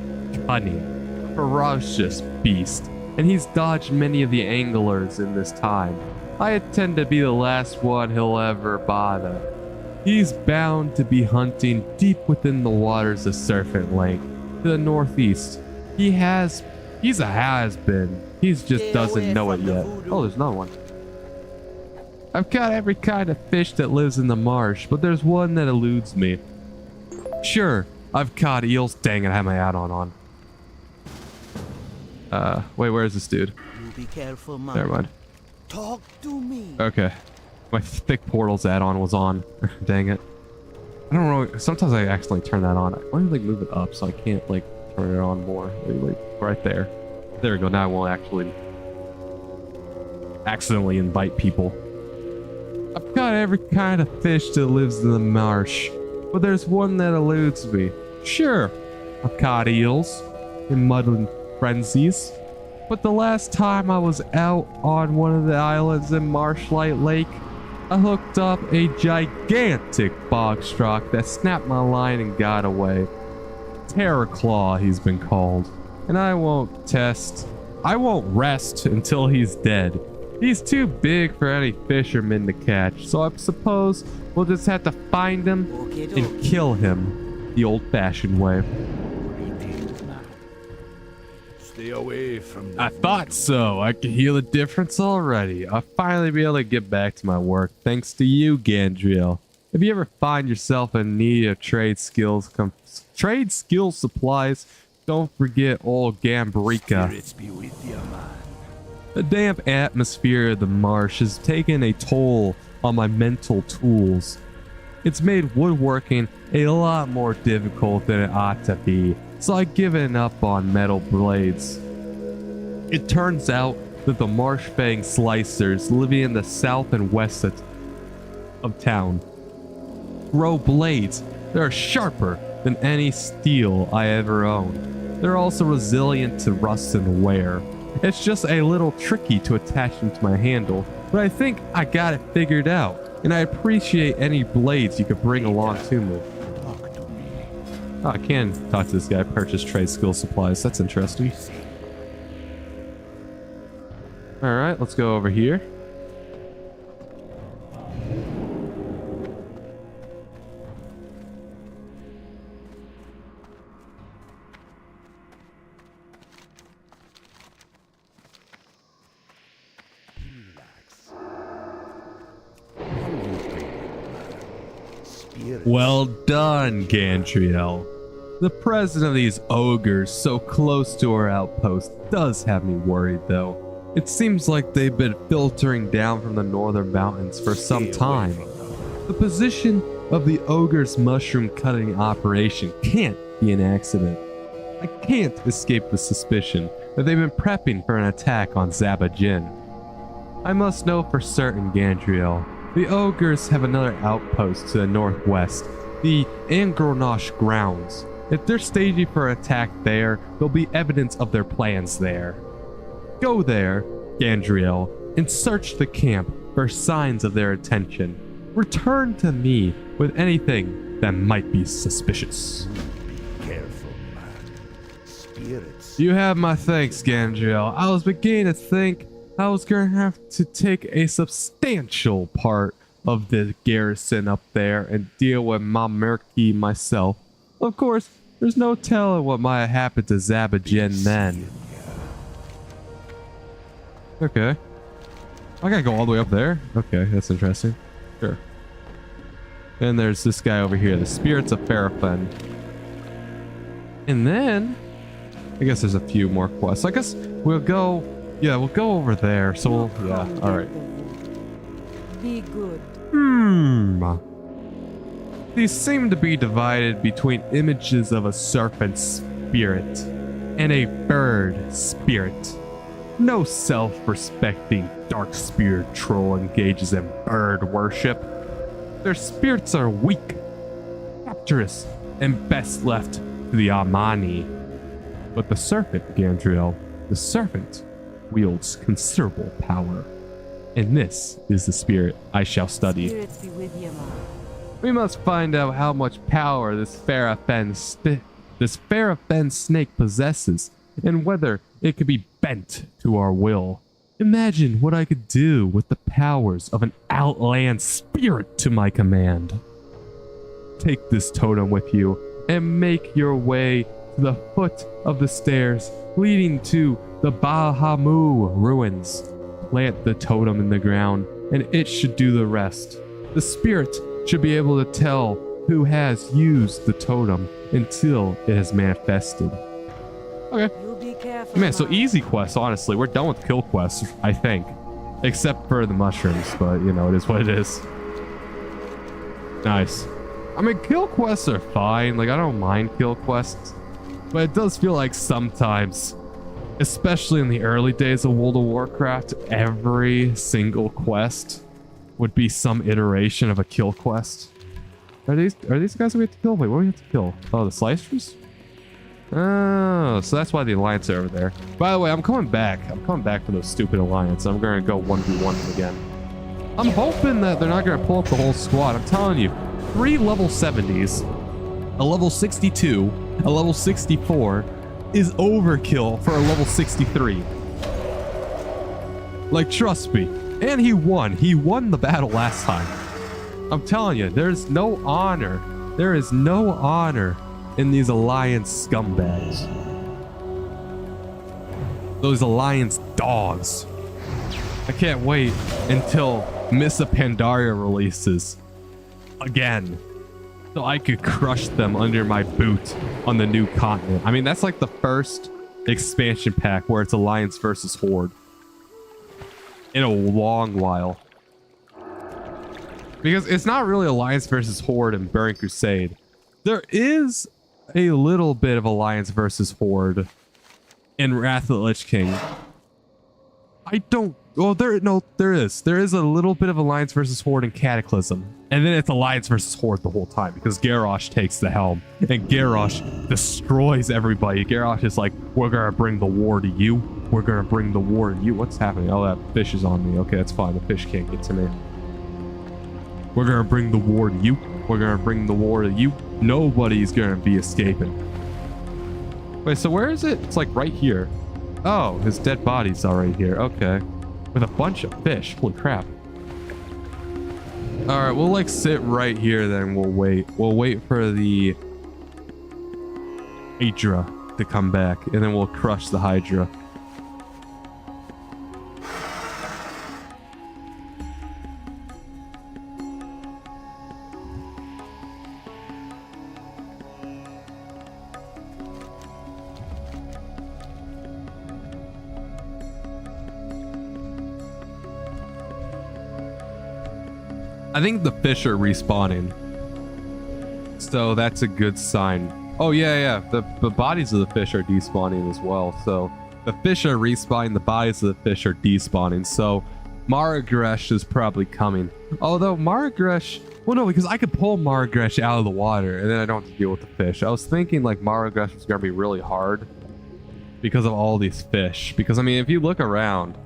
cunning, ferocious beast, and he's dodged many of the anglers in this time. I intend to be the last one he'll ever bother. He's bound to be hunting deep within the waters of Serpent Lake, to the northeast. He's a has-been. He just doesn't know it yet. Oh, there's another one. I've caught every kind of fish that lives in the marsh, but there's one that eludes me. Sure, I've caught eels. Dang it, I have my add-on on. Wait, where is this dude? You be careful, man. Never mind. Talk to me. Okay. My thick portals add-on was on. Dang it. I don't know. Sometimes I accidentally turn that on. I want to like move it up so I can't like turn it on more. Like right there. There we go. Now I won't actually accidentally invite people. I've got every kind of fish that lives in the marsh, but there's one that eludes me. Sure, I've caught eels in muddling frenzies, but the last time I was out on one of the islands in Marshlight Lake, I hooked up a gigantic bogstrok that snapped my line and got away. Terror Claw, he's been called, and I won't rest until he's dead. He's too big for any fisherman to catch, so I suppose we'll just have to find him and kill him the old-fashioned way. Stay away from the I thought so. I could hear the difference already. I'll finally be able to get back to my work thanks to you, Gandriel. If you ever find yourself in need of trade skill supplies, don't forget old Gambrika. spirits be with you, man. The damp atmosphere of the marsh has taken a toll on my mental tools. It's made woodworking a lot more difficult than it ought to be, so I've given up on metal blades. It turns out that the Marshfang slicers living in the south and west of town grow blades that are sharper than any steel I ever owned. They're also resilient to rust and wear. It's just a little tricky to attach them to my handle, but I think I got it figured out, and I appreciate any blades you could bring along to me. Talk to me. Oh, I can talk to this guy, purchase trade skill supplies. That's interesting. Alright, let's go over here. Well done, Gantriel. The presence of these ogres so close to our outpost does have me worried, though. It seems like they've been filtering down from the northern mountains for some time. The position of the ogre's mushroom cutting operation can't be an accident. I can't escape the suspicion that they've been prepping for an attack on Zabajin. I must know for certain, Gandriel. The ogres have another outpost to the northwest, the Angronosh grounds. If they're staging for an attack there, there'll be evidence of their plans there. Go there, Gandriel, and search the camp for signs of their attention. Return to me with anything that might be suspicious. Be careful, man. Spirits. You have my thanks, Gandriel. I was beginning to think I was gonna have to take a substantial part of the garrison up there and deal with Mamerki myself. Of course, there's no telling what might happen to Zabajin then. Okay. I gotta go all the way up there? Okay, that's interesting. Sure. And there's this guy over here, the Spirits of Farafen. And then, I guess there's a few more quests. I guess we'll go, yeah, we'll go over there. So we'll, yeah, alright. Be good. These seem to be divided between images of a serpent spirit and a bird spirit. No self-respecting dark spirit troll engages in bird worship. Their spirits are weak, capturous, and best left to the Amani. But the serpent, Gandriel, the serpent wields considerable power. And this is the spirit I shall study. Spirits be with you, Ma. We must find out how much power this Farafen snake possesses, and whether it could be bent to our will. Imagine what I could do with the powers of an Outland spirit to my command. Take this totem with you and make your way to the foot of the stairs leading to the Bahamu ruins. Plant the totem in the ground and it should do the rest. The spirit should be able to tell who has used the totem until it has manifested. Okay. You be careful. Man, so Ma. easy quests, honestly. We're done with kill quests, I think. Except for the mushrooms, but you know, it is what it is. Nice. I mean, kill quests are fine. Like, I don't mind kill quests. But it does feel like sometimes, especially in the early days of World of Warcraft, every single quest would be some iteration of a kill quest. Are these guys that we have to kill? Wait, what do we have to kill? Oh, the slicers? Oh, so that's why the Alliance are over there. By the way, I'm coming back. I'm coming back for those stupid Alliance. I'm going to go 1v1 them again. I'm hoping that they're not going to pull up the whole squad. I'm telling you, 3 level 70s, a level 62, a level 64 is overkill for a level 63. Like, trust me. And he won. He won the battle last time. I'm telling you, there's no honor. There is no honor in these Alliance scumbags. Those Alliance dogs. I can't wait until Missa Pandaria releases again, so I could crush them under my boot on the new continent. I mean, that's like the first expansion pack where it's Alliance versus Horde in a long while. Because it's not really Alliance versus Horde in Burning Crusade. There is a little bit of Alliance versus Horde in Wrath of the Lich King. I don't... Well, there is. There is a little bit of Alliance versus Horde in Cataclysm. And then it's Alliance versus Horde the whole time because Garrosh takes the helm. And Garrosh destroys everybody. Garrosh is like, we're going to bring the war to you. We're going to bring the war to you. What's happening? Oh, that fish is on me. Okay, that's fine. The fish can't get to me. We're going to bring the war to you. We're going to bring the war to you. Nobody's going to be escaping. Wait, so where is it? It's like right here. Oh, his dead body's already here. Okay. With a bunch of fish. Holy crap. All right, we'll like sit right here then. We'll wait. We'll wait for the Hydra to come back and then we'll crush the Hydra. I think the fish are respawning, so that's a good sign. Oh yeah, the bodies of the fish are despawning as well. So the fish are respawning, the bodies of the fish are despawning. So Maragresh is probably coming. Although Maragresh, well no, because I could pull Maragresh out of the water and then I don't have to deal with the fish. I was thinking like Maragresh was gonna be really hard because of all these fish. Because I mean, if you look around,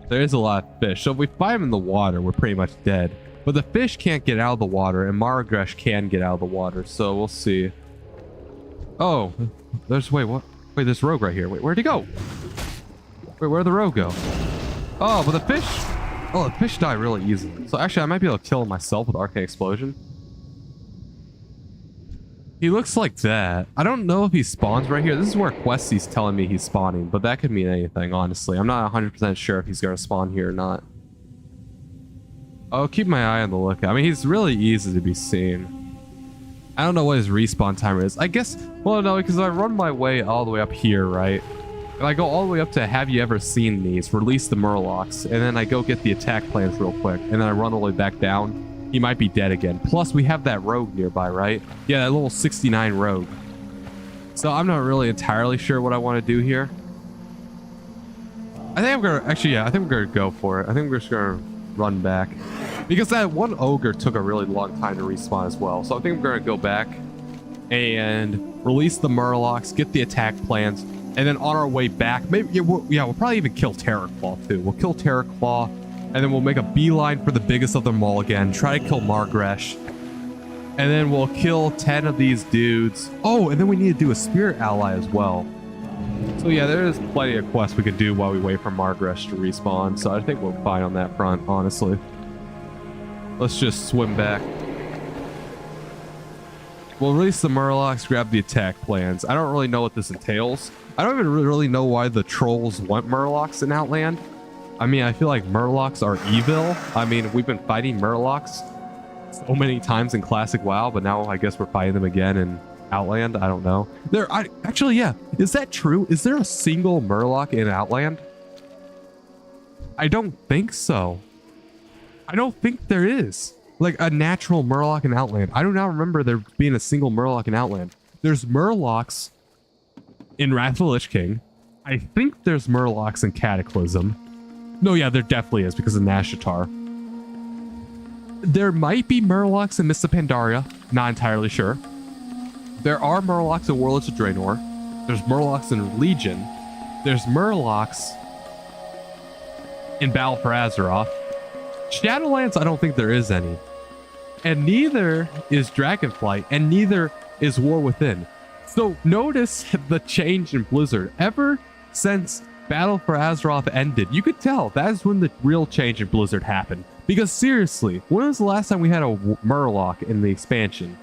there is a lot of fish. So if we fight them in the water, we're pretty much dead. But the fish can't get out of the water, and Maragresh can get out of the water, so we'll see. Oh, there's, wait, what? Wait, there's Rogue right here. Wait, where'd he go? Wait, where'd the Rogue go? Oh, but the fish, oh, the fish die really easily. So actually, I might be able to kill him myself with Arcane Explosion. He looks like that. I don't know if he spawns right here. This is where Questy's telling me he's spawning, but that could mean anything, honestly. I'm not 100% sure if he's going to spawn here or not. I'll keep my eye on the lookout. I mean, he's really easy to be seen. I don't know what his respawn timer is. I guess, well, no, because I run my way all the way up here, right? And I go all the way up to have you ever seen these, release the Murlocs, and then I go get the attack plans real quick, and then I run all the way back down. He might be dead again. Plus, we have that rogue nearby, right? Yeah, that little 69 rogue. So I'm not really entirely sure what I want to do here. I think I'm gonna actually, yeah, I think we're gonna go for it. I think we're just gonna run back because that one ogre took a really long time to respawn as well. So I think we're gonna go back and release the Murlocs, get the attack plans, and then on our way back, maybe we'll probably even kill Terraclaw too. We'll kill Terraclaw, and then we'll make a beeline for the biggest of them all again. Try to kill Margresh, and then we'll kill 10 of these dudes. Oh, and then we need to do a spirit ally as well. So yeah, there is plenty of quests we could do while we wait for Margresh to respawn. So I think we're fine on that front, honestly. Let's just swim back. We'll release the Murlocs, grab the attack plans. I don't really know what this entails. I don't even really know why the trolls want Murlocs in Outland. I mean, I feel like Murlocs are evil. I mean, we've been fighting Murlocs so many times in Classic WoW, but now I guess we're fighting them again in Outland. I don't know. Actually, yeah. Is that true? Is there a single Murloc in Outland? I don't think so. I don't think there is. Like a natural Murloc in Outland. I do not remember there being a single Murloc in Outland. There's Murlocs in Wrath of the Lich King. I think there's Murlocs in Cataclysm. No, yeah, there definitely is because of Nashatar. There might be Murlocs in Mists of Pandaria. Not entirely sure. There are Murlocs in Warlords of Draenor. There's Murlocs in Legion. There's Murlocs in Battle for Azeroth. Shadowlands, I don't think there is any. And neither is Dragonflight, and neither is War Within. So notice the change in Blizzard. Ever since Battle for Azeroth ended, you could tell that is when the real change in Blizzard happened. Because seriously, when was the last time we had a Murloc in the expansion?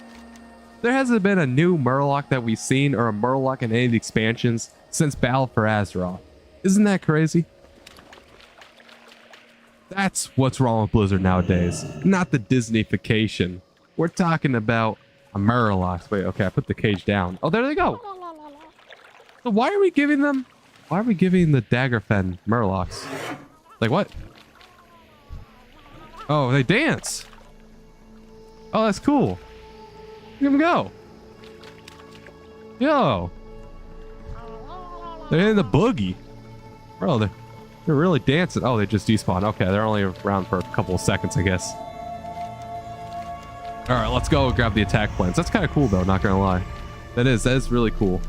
There hasn't been a new Murloc that we've seen or a Murloc in any of the expansions since Battle for Azeroth. Isn't that crazy? That's what's wrong with Blizzard nowadays. Not the Disneyfication. We're talking about a Murloc. Wait, okay, I put the cage down. Oh, there they go. So why are we giving them... Why are we giving the Daggerfen Murlocs? Like what? Oh, they dance. Oh, that's cool. Look at them go. Yo. They're in the boogie. Bro, they're really dancing. Oh, they just despawned. Okay, they're only around for a couple of seconds, I guess. All right, let's go grab the attack plans. That's kind of cool, though, not gonna lie. That is really cool.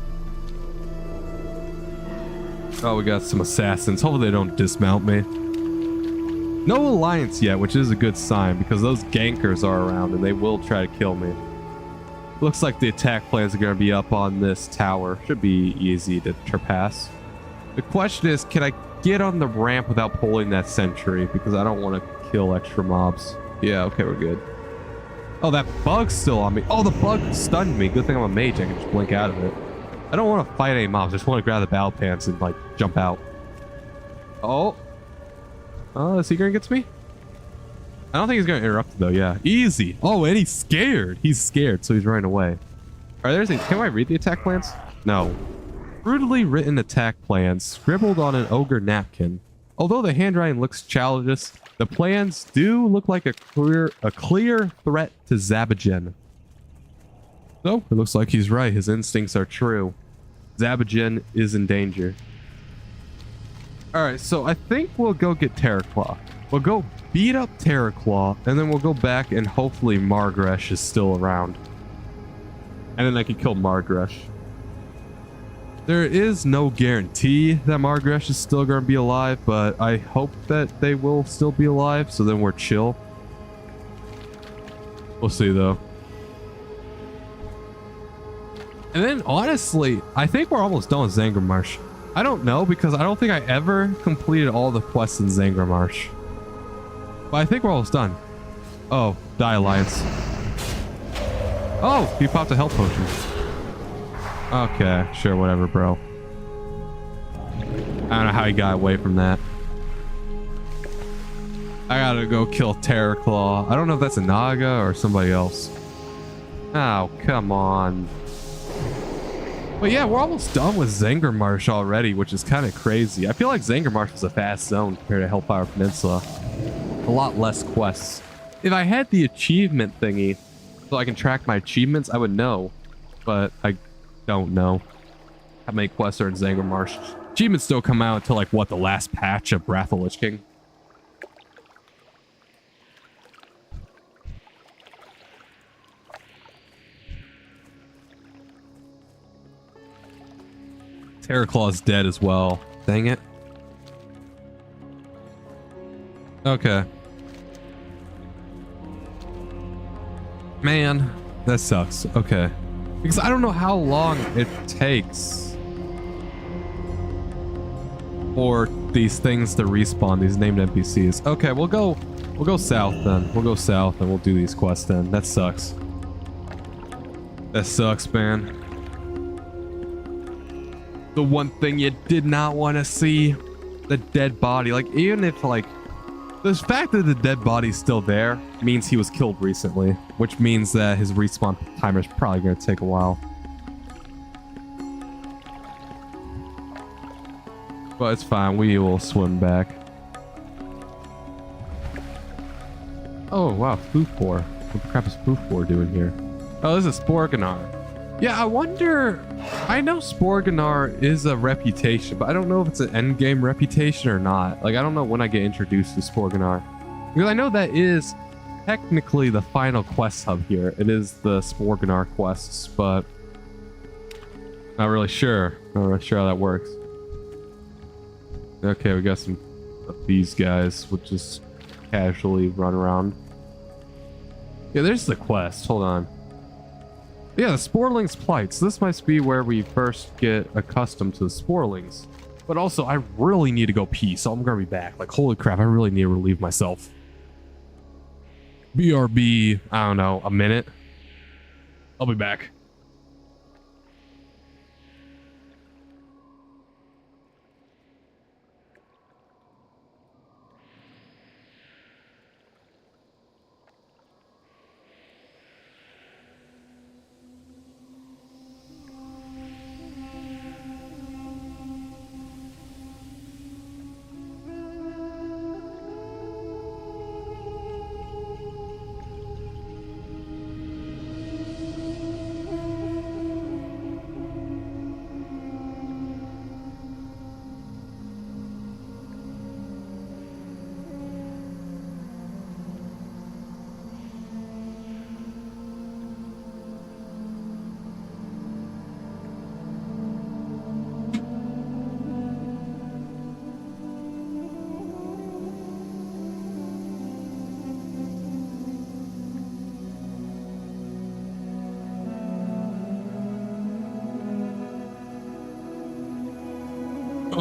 Oh, we got some assassins. Hopefully they don't dismount me. No alliance yet, which is a good sign because those gankers are around and they will try to kill me. Looks like the attack plans are going to be up on this tower. Should be easy to surpass. The question is, can I get on the ramp without pulling that sentry? Because I don't want to kill extra mobs. Yeah, okay, we're good. Oh, that bug's still on me. Oh, the bug stunned me. Good thing I'm a mage. I can just blink out of it. I don't want to fight any mobs. I just want to grab the battle pants and, like, jump out. Oh. Oh, is he going to get to me? I don't think he's going to interrupt it, though. Yeah. Easy. Oh, and he's scared. He's scared, so he's running away. All right, can I read the attack plans? No. Brutally written attack plans scribbled on an ogre napkin. Although the handwriting looks childish, the plans do look like a clear threat to Zabagen. So, it looks like he's right. His instincts are true. Zabagen is in danger. Alright, so I think we'll go get Terraclaw. We'll go beat up Terraclaw, and then we'll go back and hopefully Margresh is still around. And then I can kill Margresh. There is no guarantee that Margresh is still going to be alive, but I hope that they will still be alive, so then we're chill. We'll see, though. And then, honestly, I think we're almost done with Zangarmarsh. I don't know, because I don't think I ever completed all the quests in Zangarmarsh. But I think we're almost done. Oh, Die Alliance. Oh, he popped a health potion. Okay, sure, whatever, bro. I don't know how he got away from that. I gotta go kill Terraclaw. I don't know if that's a Naga or somebody else. Oh, come on. But yeah, we're almost done with Zangarmarsh already, which is kind of crazy. I feel like Zangarmarsh was a fast zone compared to Hellfire Peninsula. A lot less quests. If I had the achievement thingy so I can track my achievements, I would know. But I don't know how many quests are in Zangarmarsh. Achievements don't come out until like, what, the last patch of Wrath of Lich King? Terraclaw's dead as well. Dang it. Okay. Man, that sucks. Okay. Because I don't know how long it takes for these things to respawn, these named NPCs. Okay, we'll go south then. We'll go south and we'll do these quests then. That sucks. That sucks, man. The one thing you did not want to see, the dead body. Like, even if like the fact that the dead body's still there means he was killed recently, which means that his respawn timer is probably going to take a while. But it's fine, we will swim back. Oh wow, Foofbor. What the crap is Foofbor doing here? Oh, this is Sporganar. Yeah, I wonder. I know Sporganar is a reputation, but I don't know if it's an endgame reputation or not. Like, I don't know when I get introduced to Sporganar. Because I know that is technically the final quest hub here. It is the Sporganar quests, but not really sure. Not really sure how that works. Okay, we got some of these guys. We'll just casually run around. Yeah, there's the quest. Hold on. Yeah, the Sporeling's Plight. So this must be where we first get accustomed to the Sporelings. But also, I really need to go pee, so I'm gonna be back. Like, holy crap, I really need to relieve myself. BRB, I don't know, a minute. I'll be back.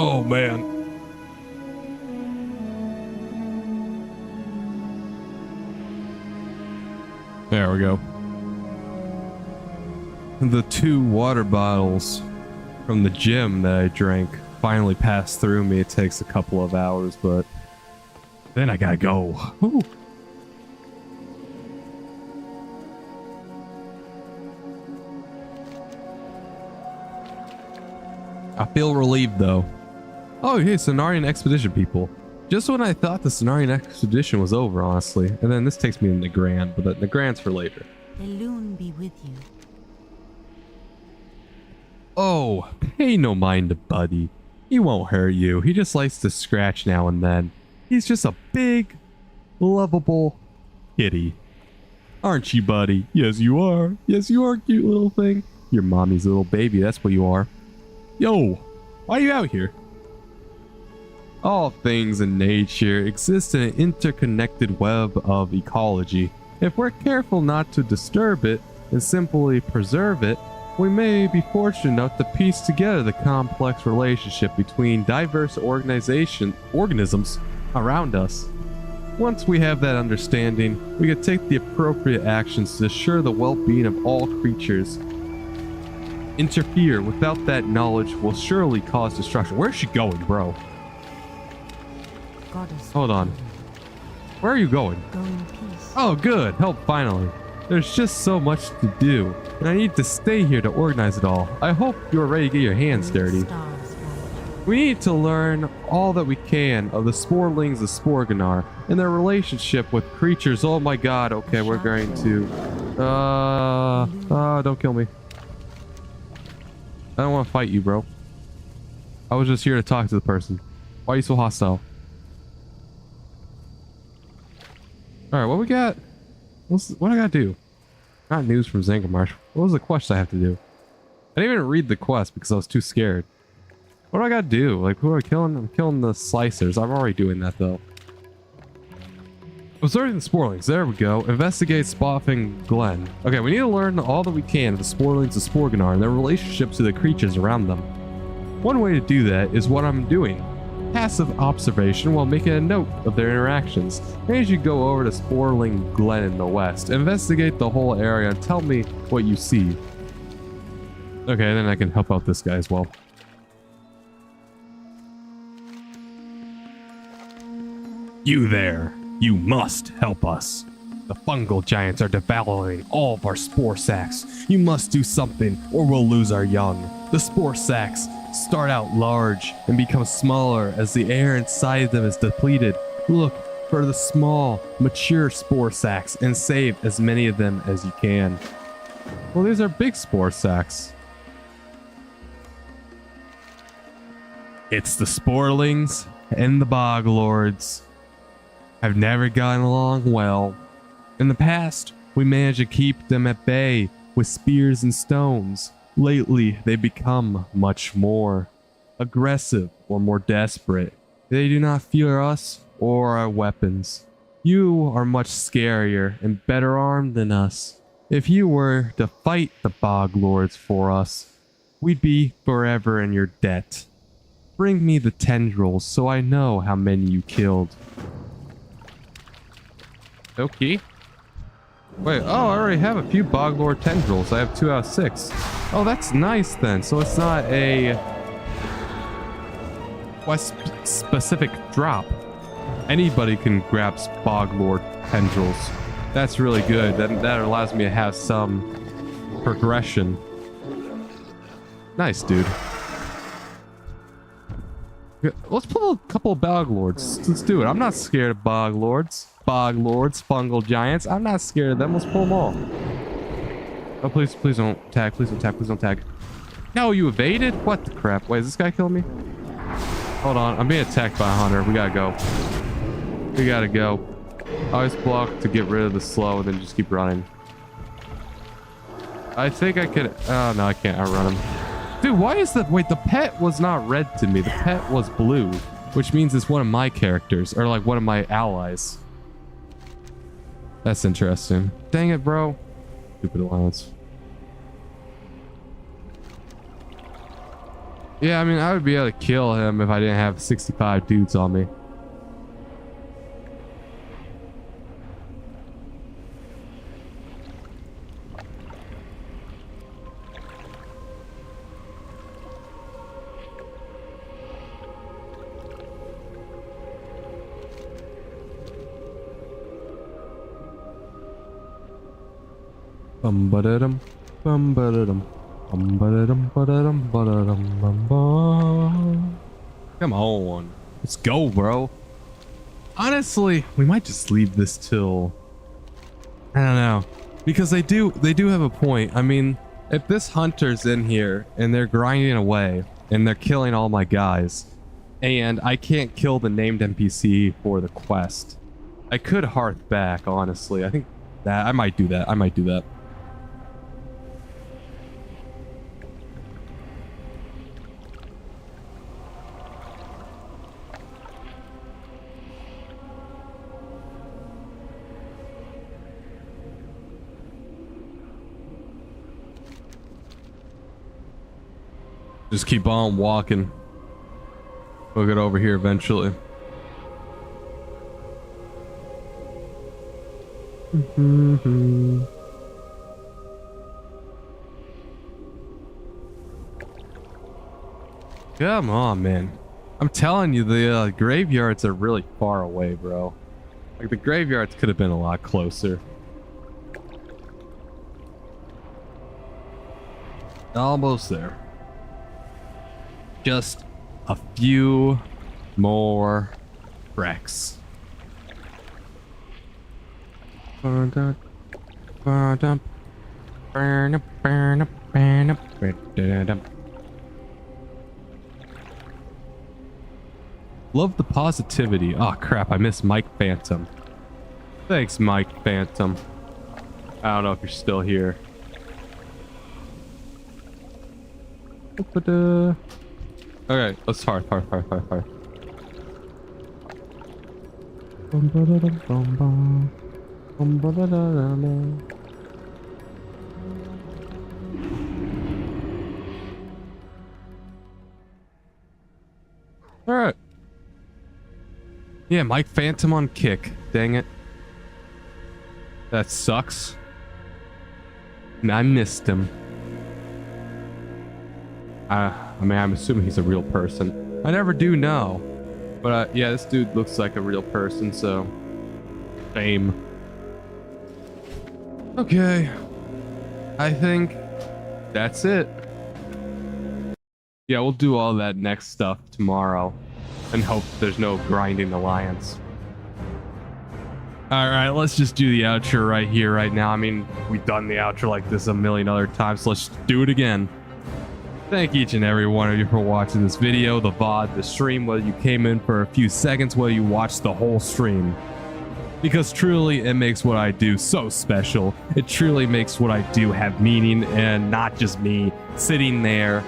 Oh, man. There we go. The 2 water bottles from the gym that I drank finally passed through me. It takes a couple of hours, but then I gotta go. Ooh. I feel relieved though. Oh, hey, Cenarion Expedition people. Just when I thought the Cenarion Expedition was over, honestly. And then this takes me to Negran, but the Negran's for later. The loon be with you. Oh, pay no mind to Buddy. He won't hurt you. He just likes to scratch now and then. He's just a big, lovable kitty. Aren't you, Buddy? Yes, you are. Yes, you are, cute little thing. Your mommy's little baby, that's what you are. Yo, why are you out here? All things in nature exist in an interconnected web of ecology. If we're careful not to disturb it and simply preserve it, we may be fortunate enough to piece together the complex relationship between diverse organisms around us. Once we have that understanding, we can take the appropriate actions to assure the well-being of all creatures. Interfere without that knowledge will surely cause destruction. Where's she going, bro? Goddess. Hold on. Where are you going? Go in peace. Oh, good. Help, finally. There's just so much to do, and I need to stay here to organize it all. I hope you're ready to get your hands dirty. We need to learn all that we can of the sporelings of Sporganar and their relationship with creatures. Oh my god, okay, we're going to... don't kill me. I don't want to fight you, bro. I was just here to talk to the person. Why are you so hostile? Alright, what we got? What I gotta do? Not news from Zangarmarsh. What was the quest I have to do? I didn't even read the quest because I was too scared. What do I gotta do? Like, who am I killing? I'm killing the slicers. I'm already doing that, though. Observing the sporelings. There we go. Investigate Spoffing Glen. Okay, we need to learn all that we can of the sporelings of Sporganar and their relationship to the creatures around them. One way to do that is what I'm doing. Passive observation while making a note of their interactions. As you go over to Sporling Glen in the west, investigate the whole area and tell me what you see. Okay, then I can help out this guy as well. You there, you must help us. The fungal giants are devouring all of our spore sacs. You must do something or we'll lose our young. The spore sacs start out large and become smaller as the air inside them is depleted. Look for the small, mature spore sacs and save as many of them as you can. Well, these are big spore sacs. It's the sporelings and the bog lords. Have never gotten along well. In the past, we managed to keep them at bay with spears and stones. Lately, they become much more aggressive or more desperate. They do not fear us or our weapons. You are much scarier and better armed than us. If you were to fight the bog lords for us, we'd be forever in your debt. Bring me the tendrils so I know how many you killed. Okay. Wait, oh, I already have a few Boglord tendrils. I have 2 out of 6. Oh, that's nice then. So it's not a quest specific drop. Anybody can grab Boglord tendrils. That's really good. That allows me to have some progression. Nice, dude. Let's pull a couple of Boglords. Let's do it. I'm not scared of Boglords. Boglords, fungal giants. I'm not scared of them. Let's pull them all. Oh, please don't tag. Please don't tag. Please don't tag. No, you evaded? What the crap? Wait, is this guy killing me? Hold on. I'm being attacked by a hunter. We gotta go. We gotta go. Always block to get rid of the slow and then just keep running. I think I could... Oh, no, I can't outrun him. Dude, why is the... Wait, the pet was not red to me. The pet was blue, which means it's one of my characters, or like one of my allies. That's interesting. Dang it, bro. Stupid alliance. Yeah, I mean, I would be able to kill him if I didn't have 65 dudes on me. Come on. Let's go, bro. Honestly, we might just leave this till... I don't know. Because they do have a point. I mean, if this hunter's in here and they're grinding away and they're killing all my guys and I can't kill the named NPC for the quest, I could hearth back, honestly. I think that I might do that. Just keep on walking. We'll get over here eventually. Come on, man. I'm telling you, the graveyards are really far away, bro. Like, the graveyards could have been a lot closer. Almost there. Just a few more tracks. Love the positivity. Oh crap, I missed Mike Phantom. Thanks, Mike Phantom. I don't know if you're still here. Okay, let's hard. Alright. Yeah, Mike Phantom on kick. Dang it. That sucks. And I missed him. I mean, I'm assuming he's a real person. I never do know. But yeah, this dude looks like a real person, so... Fame. Okay. I think that's it. Yeah, we'll do all that next stuff tomorrow. And hope there's no grinding alliance. Alright, let's just do the outro right here, right now. I mean, we've done the outro like this a million other times, so let's do it again. Thank each and every one of you for watching this video, the VOD, the stream, whether you came in for a few seconds, whether you watched the whole stream. Because truly, it makes what I do so special. It truly makes what I do have meaning, and not just me sitting there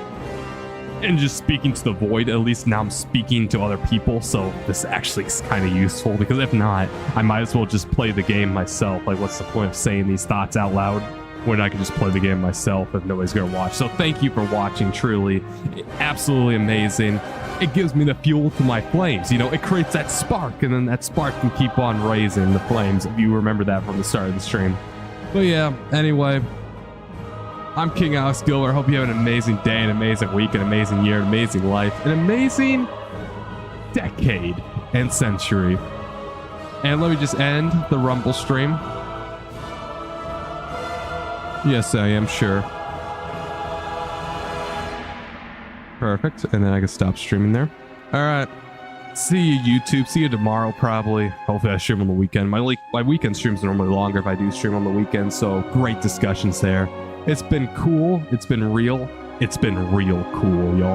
and just speaking to the void. At least now I'm speaking to other people, so this actually is kind of useful, because if not, I might as well just play the game myself. Like, what's the point of saying these thoughts out loud when I can just play the game myself if nobody's gonna watch? So thank you for watching, truly. Absolutely amazing. It gives me the fuel to my flames, you know, it creates that spark, and then that spark can keep on raising the flames, if you remember that from the start of the stream. But yeah, anyway, I'm King Alex Gilbert. Hope you have an amazing day, an amazing week, an amazing year, an amazing life, an amazing decade and century. And let me just end the Rumble stream. Yes, I am sure. Perfect. And then I can stop streaming there. All right. See you, YouTube. See you tomorrow, probably. Hopefully I stream on the weekend. My weekend streams are normally longer if I do stream on the weekend, so great discussions there. It's been cool. It's been real. It's been real cool, y'all.